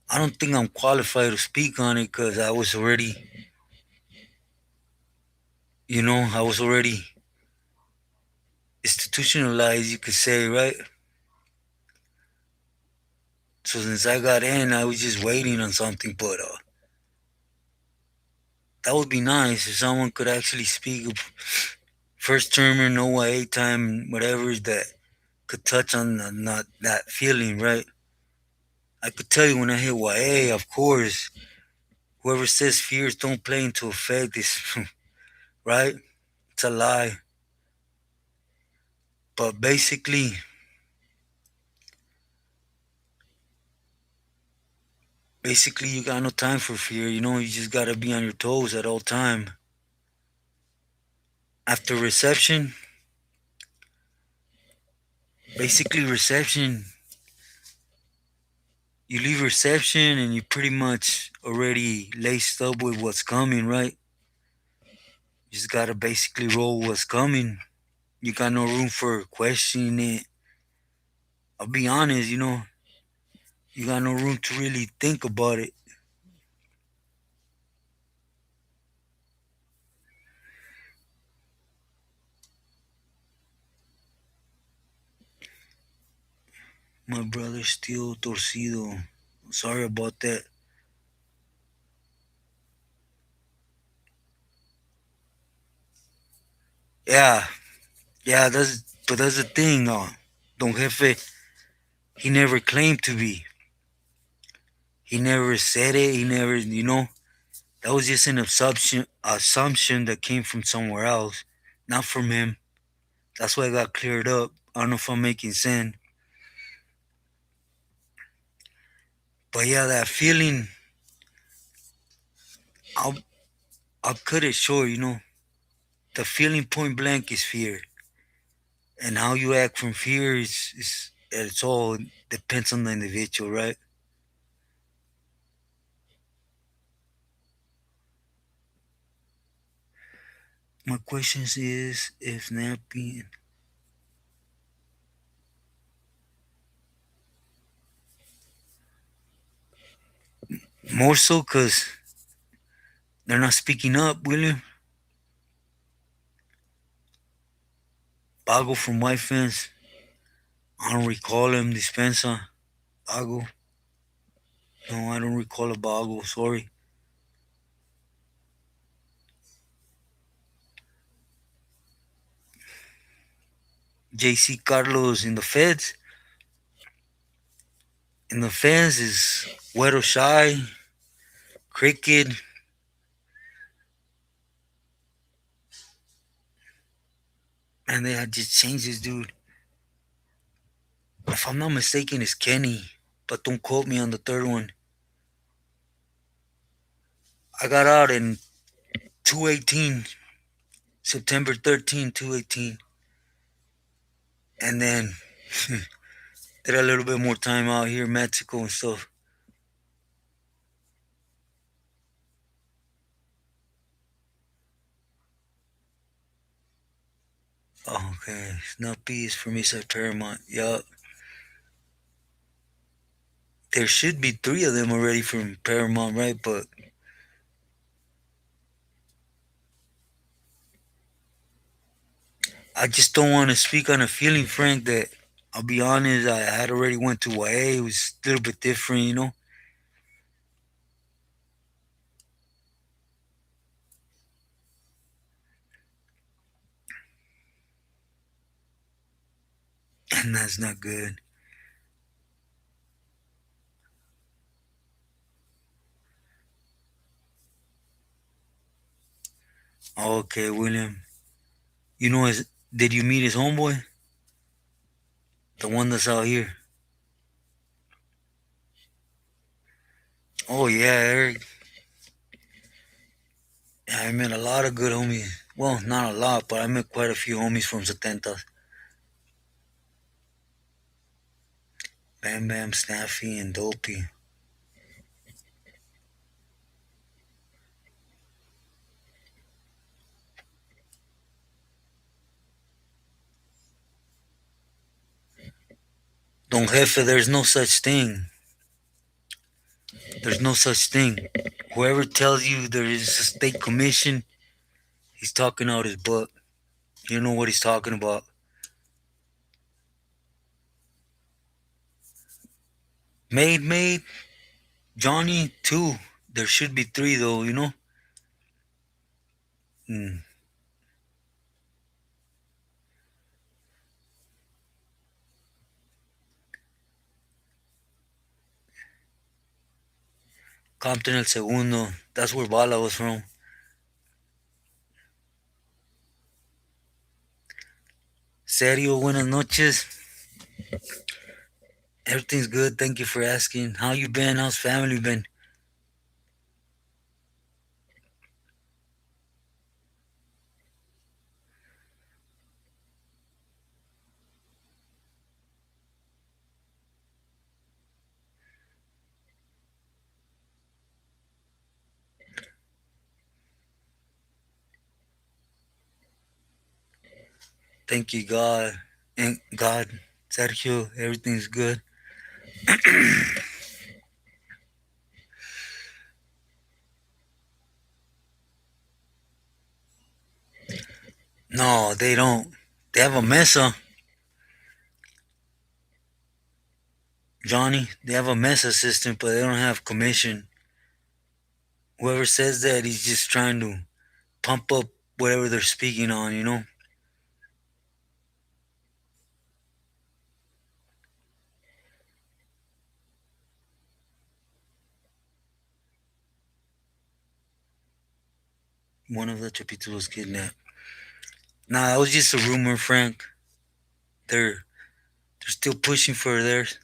I don't think I'm qualified to speak on it because I was already, I was already institutionalized, you could say, right? So since I got in, I was just waiting on something, but that would be nice if someone could actually speak of first termer, no YA time, whatever that could touch on not that feeling, right? I could tell you when I hit YA, of course, whoever says fears don't play into effect is right. It's a lie. But basically, you got no time for fear. You just gotta be on your toes at all time. After reception, basically reception, you leave reception and you pretty much already laced up with what's coming, right? You just gotta basically roll what's coming. You got no room for questioning it. I'll be honest, you got no room to really think about it. My brother's still torcido. Sorry about that. Yeah, yeah, that's the thing, Don Jefe, he never claimed to be. He never said it. He never, that was just an assumption that came from somewhere else, not from him. That's why I got cleared up. I don't know if I'm making sense. But yeah, that feeling, I'll I'll cut it short. The feeling point blank is fear, and how you act from fear is it's all depends on the individual, right? My question is if napping more so because they're not speaking up, William. Bago from White Fence. I don't recall him. Dispensa. Bago. No, I don't recall a Bago. Sorry. JC Carlos in the Feds. In the Feds is Güero Shy, Cricket, and they had just changed this dude. If I'm not mistaken, it's Kenny, but don't quote me on the third one. I got out in 218, September 218, and then did a little bit more time out here in Mexico and stuff. Oh, okay, Snuppy is for me, so Paramount. Yup. There should be three of them already from Paramount, right? But I just don't want to speak on a feeling, Frank, that I'll be honest, I had already went to YA. It was a little bit different. And that's not good. Okay, William. Did you meet his homeboy? The one that's out here? Oh, yeah, Eric. Yeah, I met a lot of good homies. Well, not a lot, but I met quite a few homies from Setentas. Bam Bam, Snaffy, and Dopey. Don Jefe, there's no such thing. There's no such thing. Whoever tells you there is a state commission, he's talking out his butt. You know what he's talking about. Made, Johnny, two. There should be three, though. Mm. Compton El Segundo. That's where Bala was from. Serio, buenas noches. Everything's good. Thank you for asking. How you been? How's family been? Thank you, God. And God, Sergio, everything's good. No, they don't. They have a mesa, Johnny. They have a mesa assistant, but they don't have commission. Whoever says that, he's just trying to pump up whatever they're speaking on. One of the Chapitos was kidnapped. Nah, that was just a rumor, Frank. They're still pushing for theirs.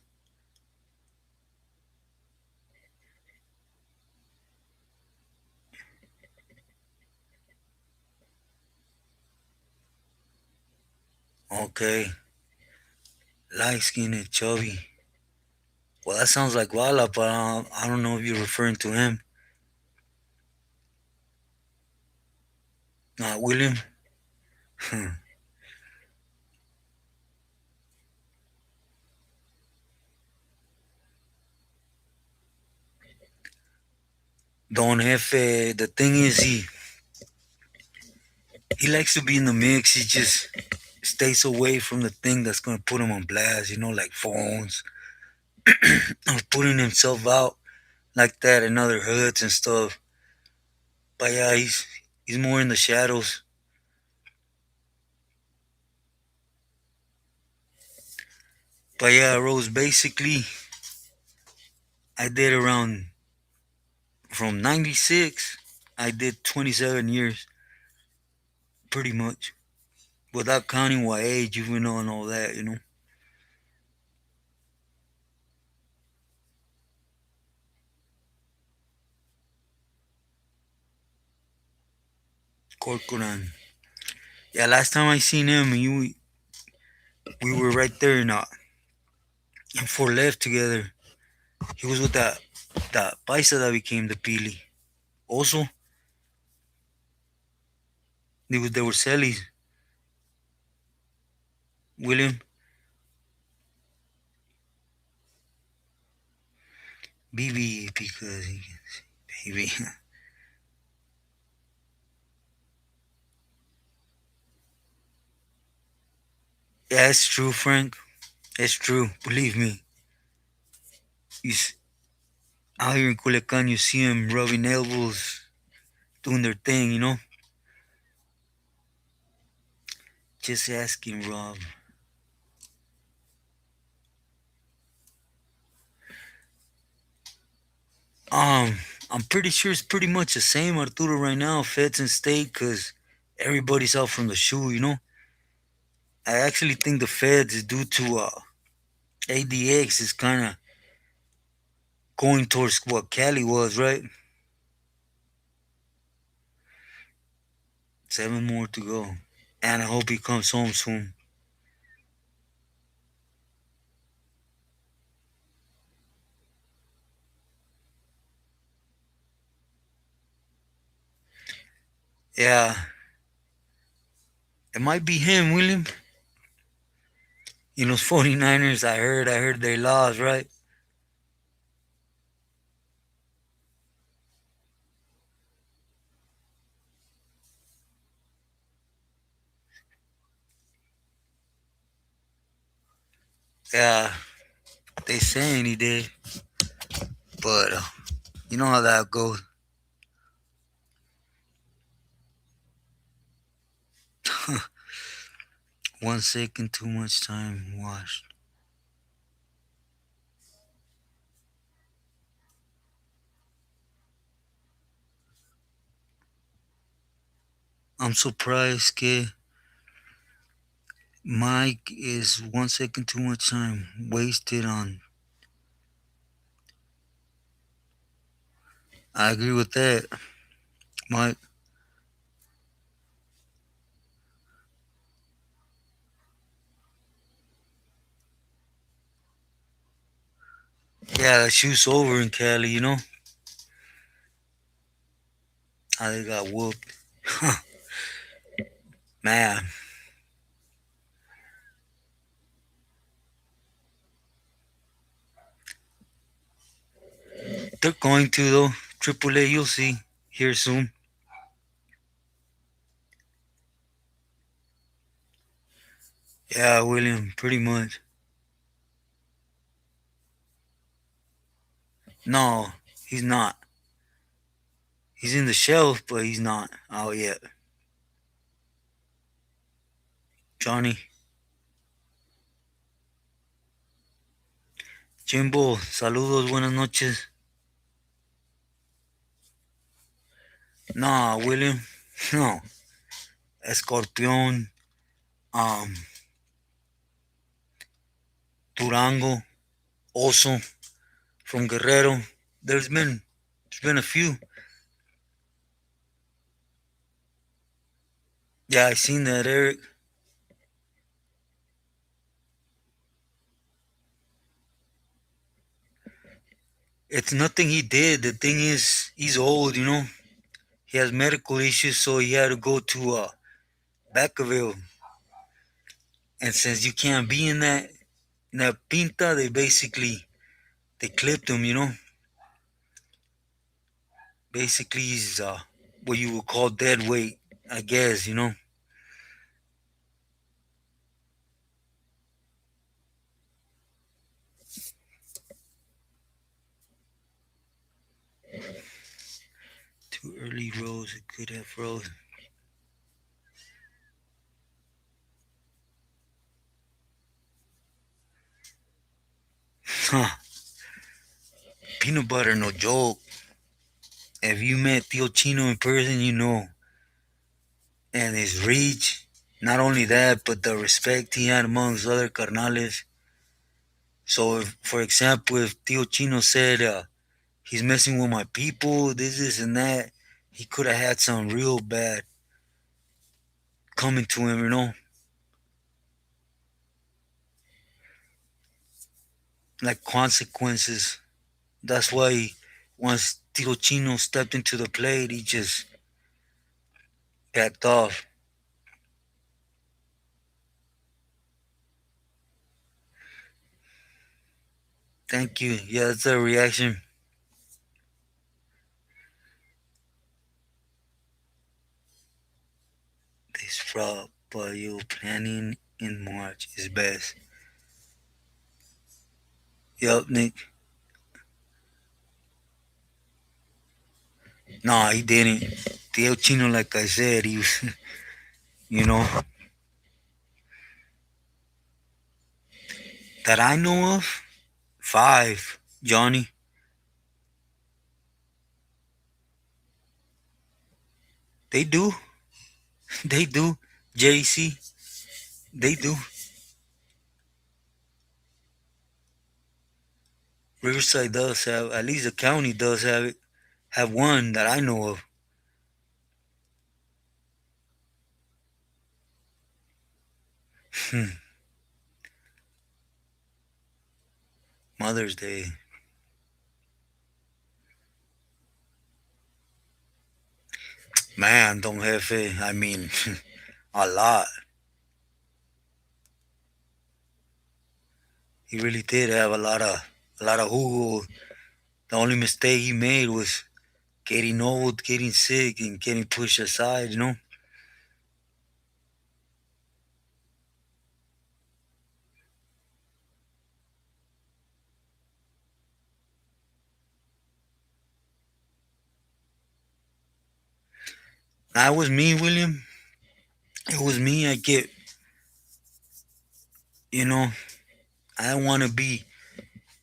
Okay. Light skinned and chubby. Well, that sounds like Walla, but I don't know if you're referring to him. Not William? Don Jefe, the thing is, he likes to be in the mix. He just stays away from the thing that's going to put him on blast, like phones, or putting himself out like that in other hoods and stuff. But yeah, he's more in the shadows. But yeah, Rose, basically, I did around from 96, I did 27 years, pretty much, without counting what age, juvenile, and all that. Corcoran. Yeah, last time I seen him, we were right there in Fort Left together. He was with that paisa that became the Pili. Also, they were Celis. William, BB, because baby. Yeah, it's true, Frank. It's true. Believe me. You, out here in Culiacan, you see them rubbing elbows, doing their thing. Just asking Rob. Um, I'm pretty sure it's pretty much the same, Arturo, right now, feds and state, because everybody's out from the shoe. I actually think the feds is due to ADX is kind of going towards what Cali was, right? 7 more to go. And I hope he comes home soon. Yeah, it might be him, William. Those 49ers, I heard they lost, right? Yeah, they saying he did, but you know how that goes. 1 second, too much time washed. I'm surprised, kid. Mike is 1 second too much time wasted on. I agree with that, Mike. Yeah, the shoot's over in Cali. How they got whooped. Man, they're going to, though. Triple A, you'll see here soon. Yeah, William, pretty much. No, he's not. He's in the shelf, but he's not out yet. Johnny, Jimbo, saludos, buenas noches. No, William, no. Escorpión, um, Durango, Oso from Guerrero. There's been a few. Yeah, I seen that, Eric. It's nothing he did. The thing is, he's old, you know. He has medical issues, so he had to go to Vacaville. And since you can't be in that pinta, they clipped him, you know. Basically, he's what you would call dead weight, I guess, you know. Too early rose, it could have frozen. Huh. Peanut butter, no joke. If you met Tio Chino in person, you know. And his reach, not only that, but the respect he had amongst other carnales. So, if, for example, if Tio Chino said, he's messing with my people, this, and that, he could have had some real bad coming to him, you know? Like consequences. That's why once Tio Chino stepped into the plate, he just backed off. Thank you. Yeah, that's a reaction. This fraud, but you planning in March is best. Yup, Nick. Nah, he didn't. Tio Chino, like I said, he was, you know, that I know of, five. Johnny, they do. They do. JC, they do. Riverside does have, at least the county does have it, have one that I know of. Hmm. Mother's Day. Man, Don Jefe, I mean, a lot. He really did have a lot of jugo. The only mistake he made was getting old, getting sick, and getting pushed aside, you know? That was me, William. It was me. I get, you know, I don't want to be,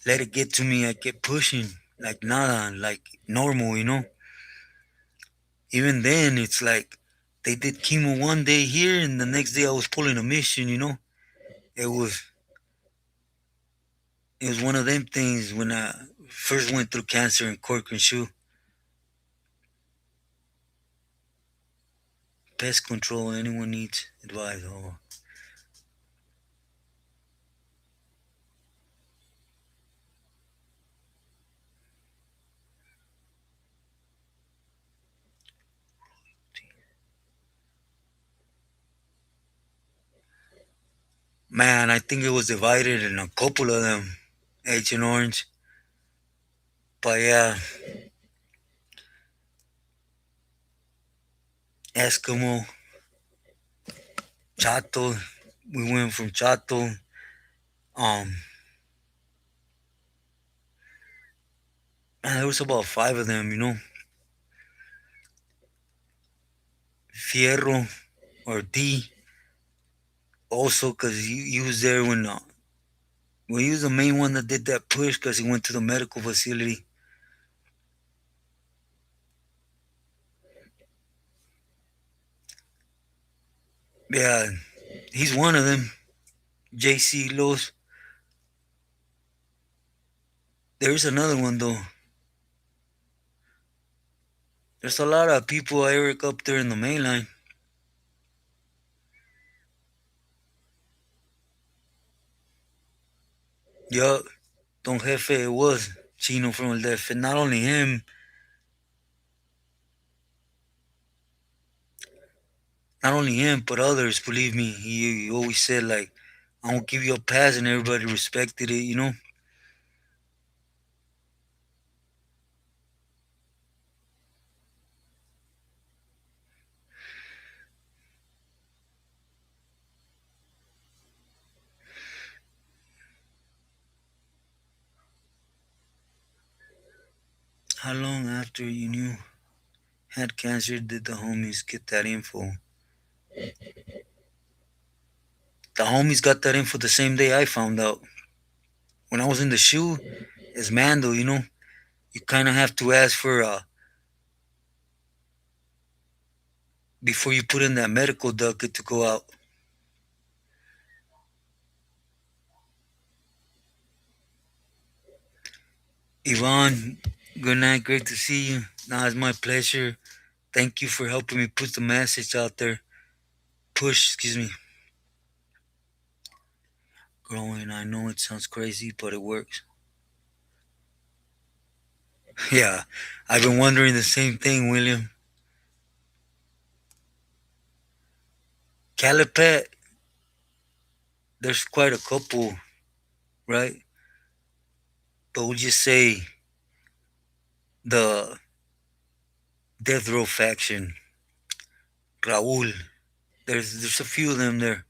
let it get to me. I get pushing like nada, like normal, you know? Even then, it's like they did chemo one day here, and the next day I was pulling a mission, you know? It was, it was one of them things when I first went through cancer in Cork and Shoe. Pest control, anyone needs advice? Oh, man, I think it was divided in a couple of them, Agent Orange. But yeah, Eskimo, Chato. We went from Chato. Um, Man, there was about five of them, you know. Fierro or D. Also, because he was there when he was the main one that did that push because he went to the medical facility. Yeah, he's one of them. JC Los. There's another one though. There's a lot of people, Eric, up there in the main line. Yup, Don Jefe it was. Chino from El Def. And not only him, not only him, but others, believe me. He always said, like, I won't give you a pass, and everybody respected it, you know? How long after you knew had cancer did the homies get that info? The homies got that info the same day I found out. When I was in the shoe, as Mando, you know, you kind of have to ask for, before you put in that medical ducket to go out. Yvonne, good night. Great to see you. Nah, it's my pleasure. Thank you for helping me put the message out there. Push, excuse me. Growing, I know it sounds crazy, but it works. Yeah, I've been wondering the same thing, William. Calipat, there's quite a couple, right? But we'll just say the Death Row faction, Raul. There's a few of them there.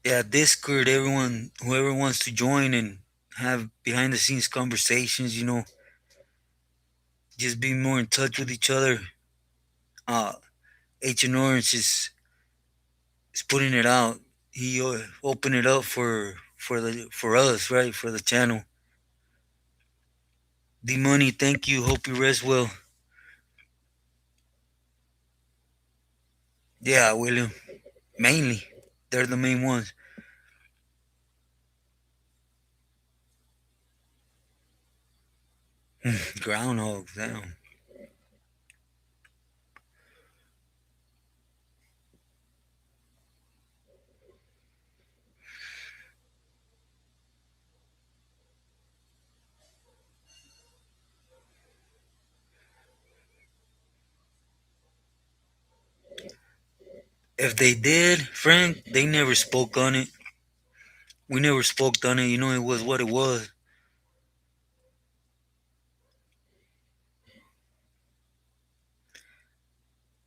Yeah, Discord, everyone, whoever wants to join and have behind the scenes conversations, you know, just be more in touch with each other. Uh, H and Orange is putting it out. He opened it up for us, right, for the channel. D Money, thank you. Hope you rest well. Yeah, William. Mainly, they're the main ones. Groundhogs, damn. If they did, Frank, they never spoke on it. We never spoke on it. You know, it was what it was.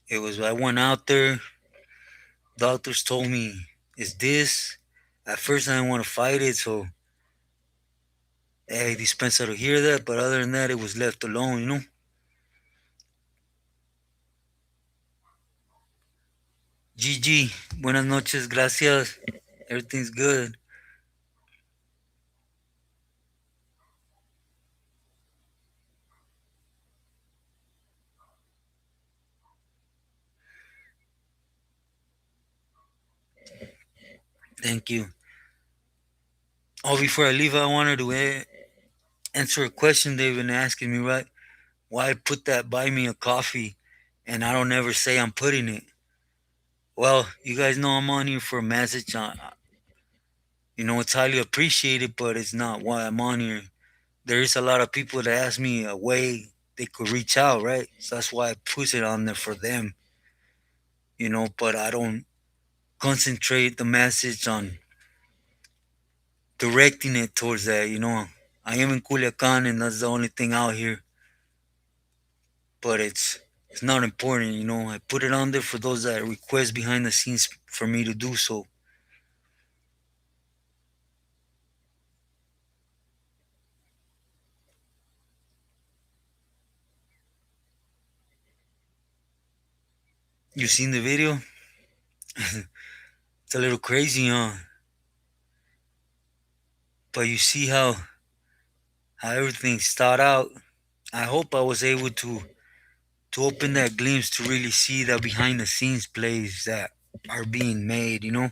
It was, I went out there. Doctors told me, it's this. At first, I didn't want to fight it, so hey, dispenser to hear that. But other than that, it was left alone, you know? GG, buenas noches, gracias. Everything's good. Thank you. Oh, before I leave, I wanted to answer a question they've been asking me, right? Why put that buy me a coffee and I don't ever say I'm putting it? Well, you guys know I'm on here for a message. You know, it's highly appreciated, but it's not why I'm on here. There is a lot of people that ask me a way they could reach out, right? So that's why I put it on there for them, you know, but I don't concentrate the message on directing it towards that, you know. I am in Culiacan and that's the only thing out here, but it's not important, you know. I put it on there for those that request behind the scenes for me to do so. You seen the video? It's a little crazy, huh? But you see how everything started out. I hope I was able to open that glimpse to really see the behind the scenes plays that are being made, you know?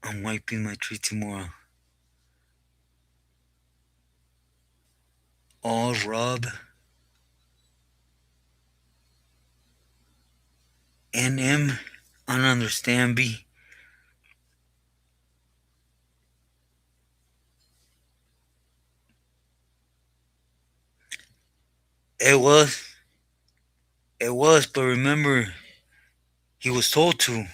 I'm wiping my tree tomorrow. Oh, Rob, NM. I don't understand, B. It was. It was, but remember, he was told to.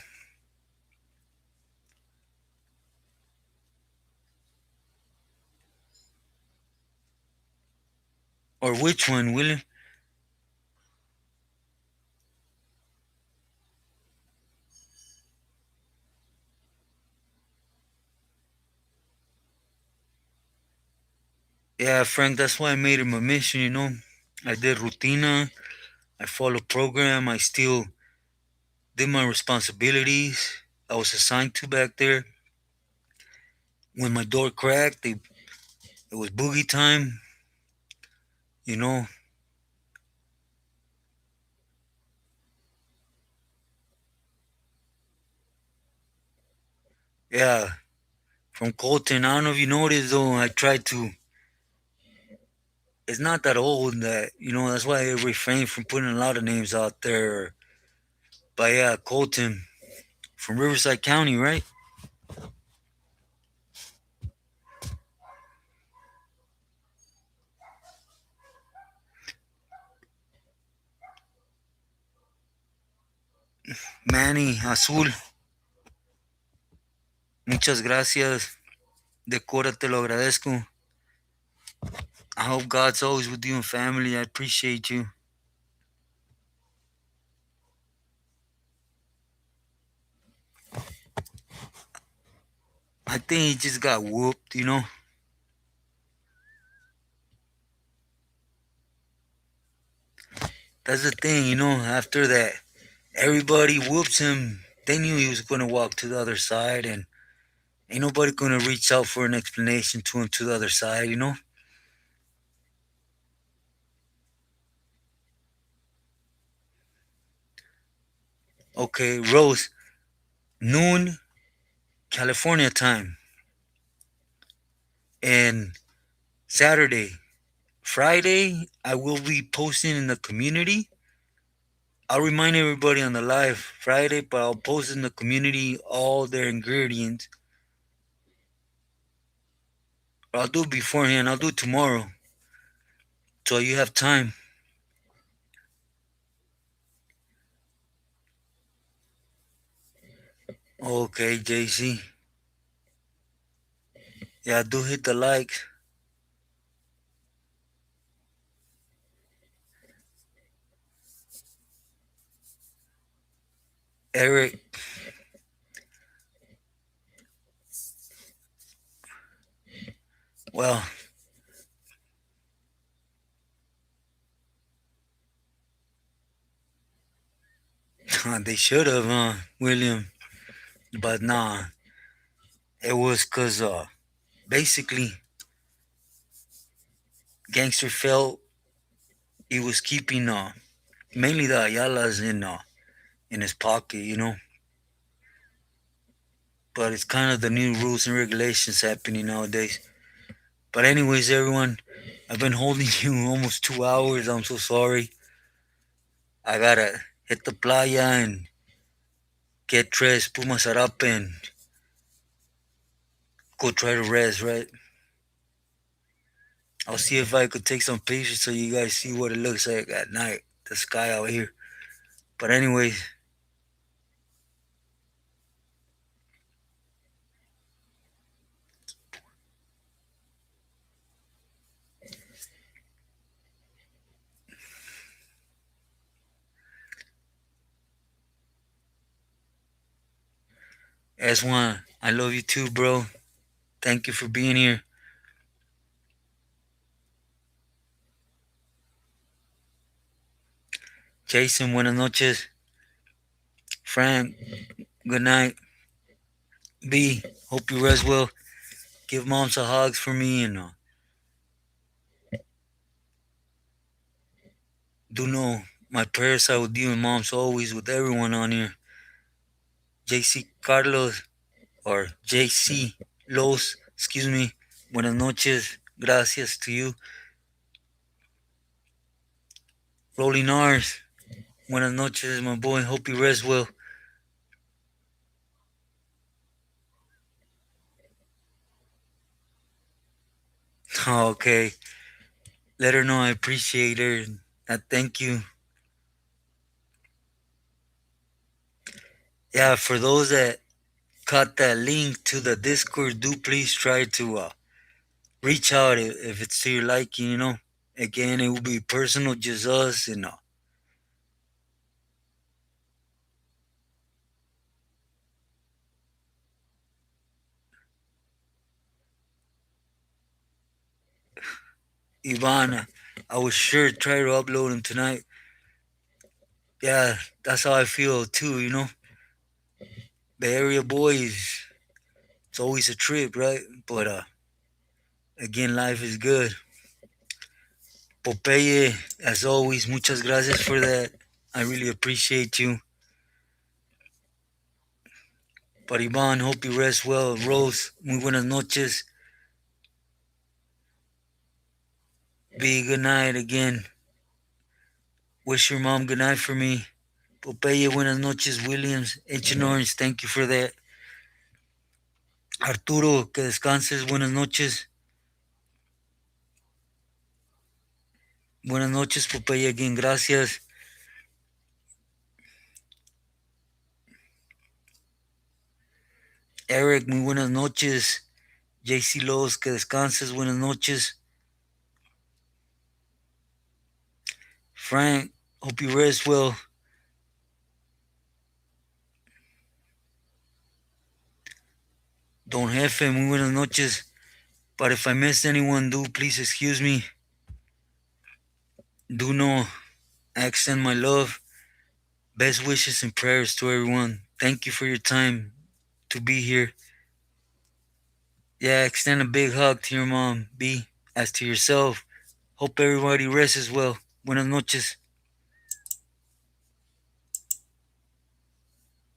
Or which one, William? Yeah, Frank, that's why I made it my mission. I did rutina, I followed program, I still did my responsibilities I was assigned to back there. When my door cracked, it was boogie time, you know. Yeah, from Colton. I don't know if you noticed though, I tried to. It's not that old that's why I refrain from putting a lot of names out there. But yeah, Colton from Riverside County, right? Manny Azul, muchas gracias. Decora, te lo agradezco. I hope God's always with you and family. I appreciate you. I think he just got whooped. That's the thing. After that, everybody whoops him. They knew he was going to walk to the other side, and ain't nobody going to reach out for an explanation to him to the other side. Okay, Rose, noon, California time, and Saturday. Friday, I will be posting in the community. I'll remind everybody on the live Friday, but I'll post in the community all their ingredients. I'll do it beforehand. I'll do it tomorrow. So you have time. Okay, JC. Yeah, do hit the likes. Eric, well, they should have, William. But nah, it was because basically, Gangster felt he was keeping mainly the Ayalas in his pocket. But it's kind of the new rules and regulations happening nowadays. But anyways, everyone, I've been holding you almost 2 hours. I'm so sorry. I gotta hit the playa and get dressed, put my sarap and go try to rest, right? I'll see if I could take some pictures so you guys see what it looks like at night, the sky out here. But anyways, S1, I love you too, bro. Thank you for being here. Jason, buenas noches. Frank, good night. B, hope you rest well. Give moms a hugs for me and do know my prayers are with you and mom's always with everyone on here. JC Carlos or JC Los, excuse me. Buenas noches. Gracias to you. Rolling R's, Buenas noches, my boy. Hope you rest well. Okay. Let her know I appreciate her. And I thank you. Yeah, for those that caught that link to the Discord, do please try to reach out if it's to your liking, you know. Again, it will be personal, just us, and Ivana. I will sure try to upload him tonight. Yeah, that's how I feel too, you know. Bay Area boys, it's always a trip, right? But again, life is good. Popeye, as always, muchas gracias for that. I really appreciate you. Paribán, hope you rest well. Rose, muy buenas noches. Be good night again. Wish your mom good night for me. Popeye, buenas noches. Williams, H and Orange, thank you for that. Arturo, que descanses. Buenas noches. Buenas noches, Popeye, again. Gracias. Eric, muy buenas noches. JC Lowe's, que descanses. Buenas noches. Frank, hope you rest well. Don Jefe, muy buenas noches. But if I missed anyone, do please excuse me. Do know I extend my love, best wishes, and prayers to everyone. Thank you for your time to be here. Yeah, extend a big hug to your mom, B, as to yourself. Hope everybody rests as well. Buenas noches.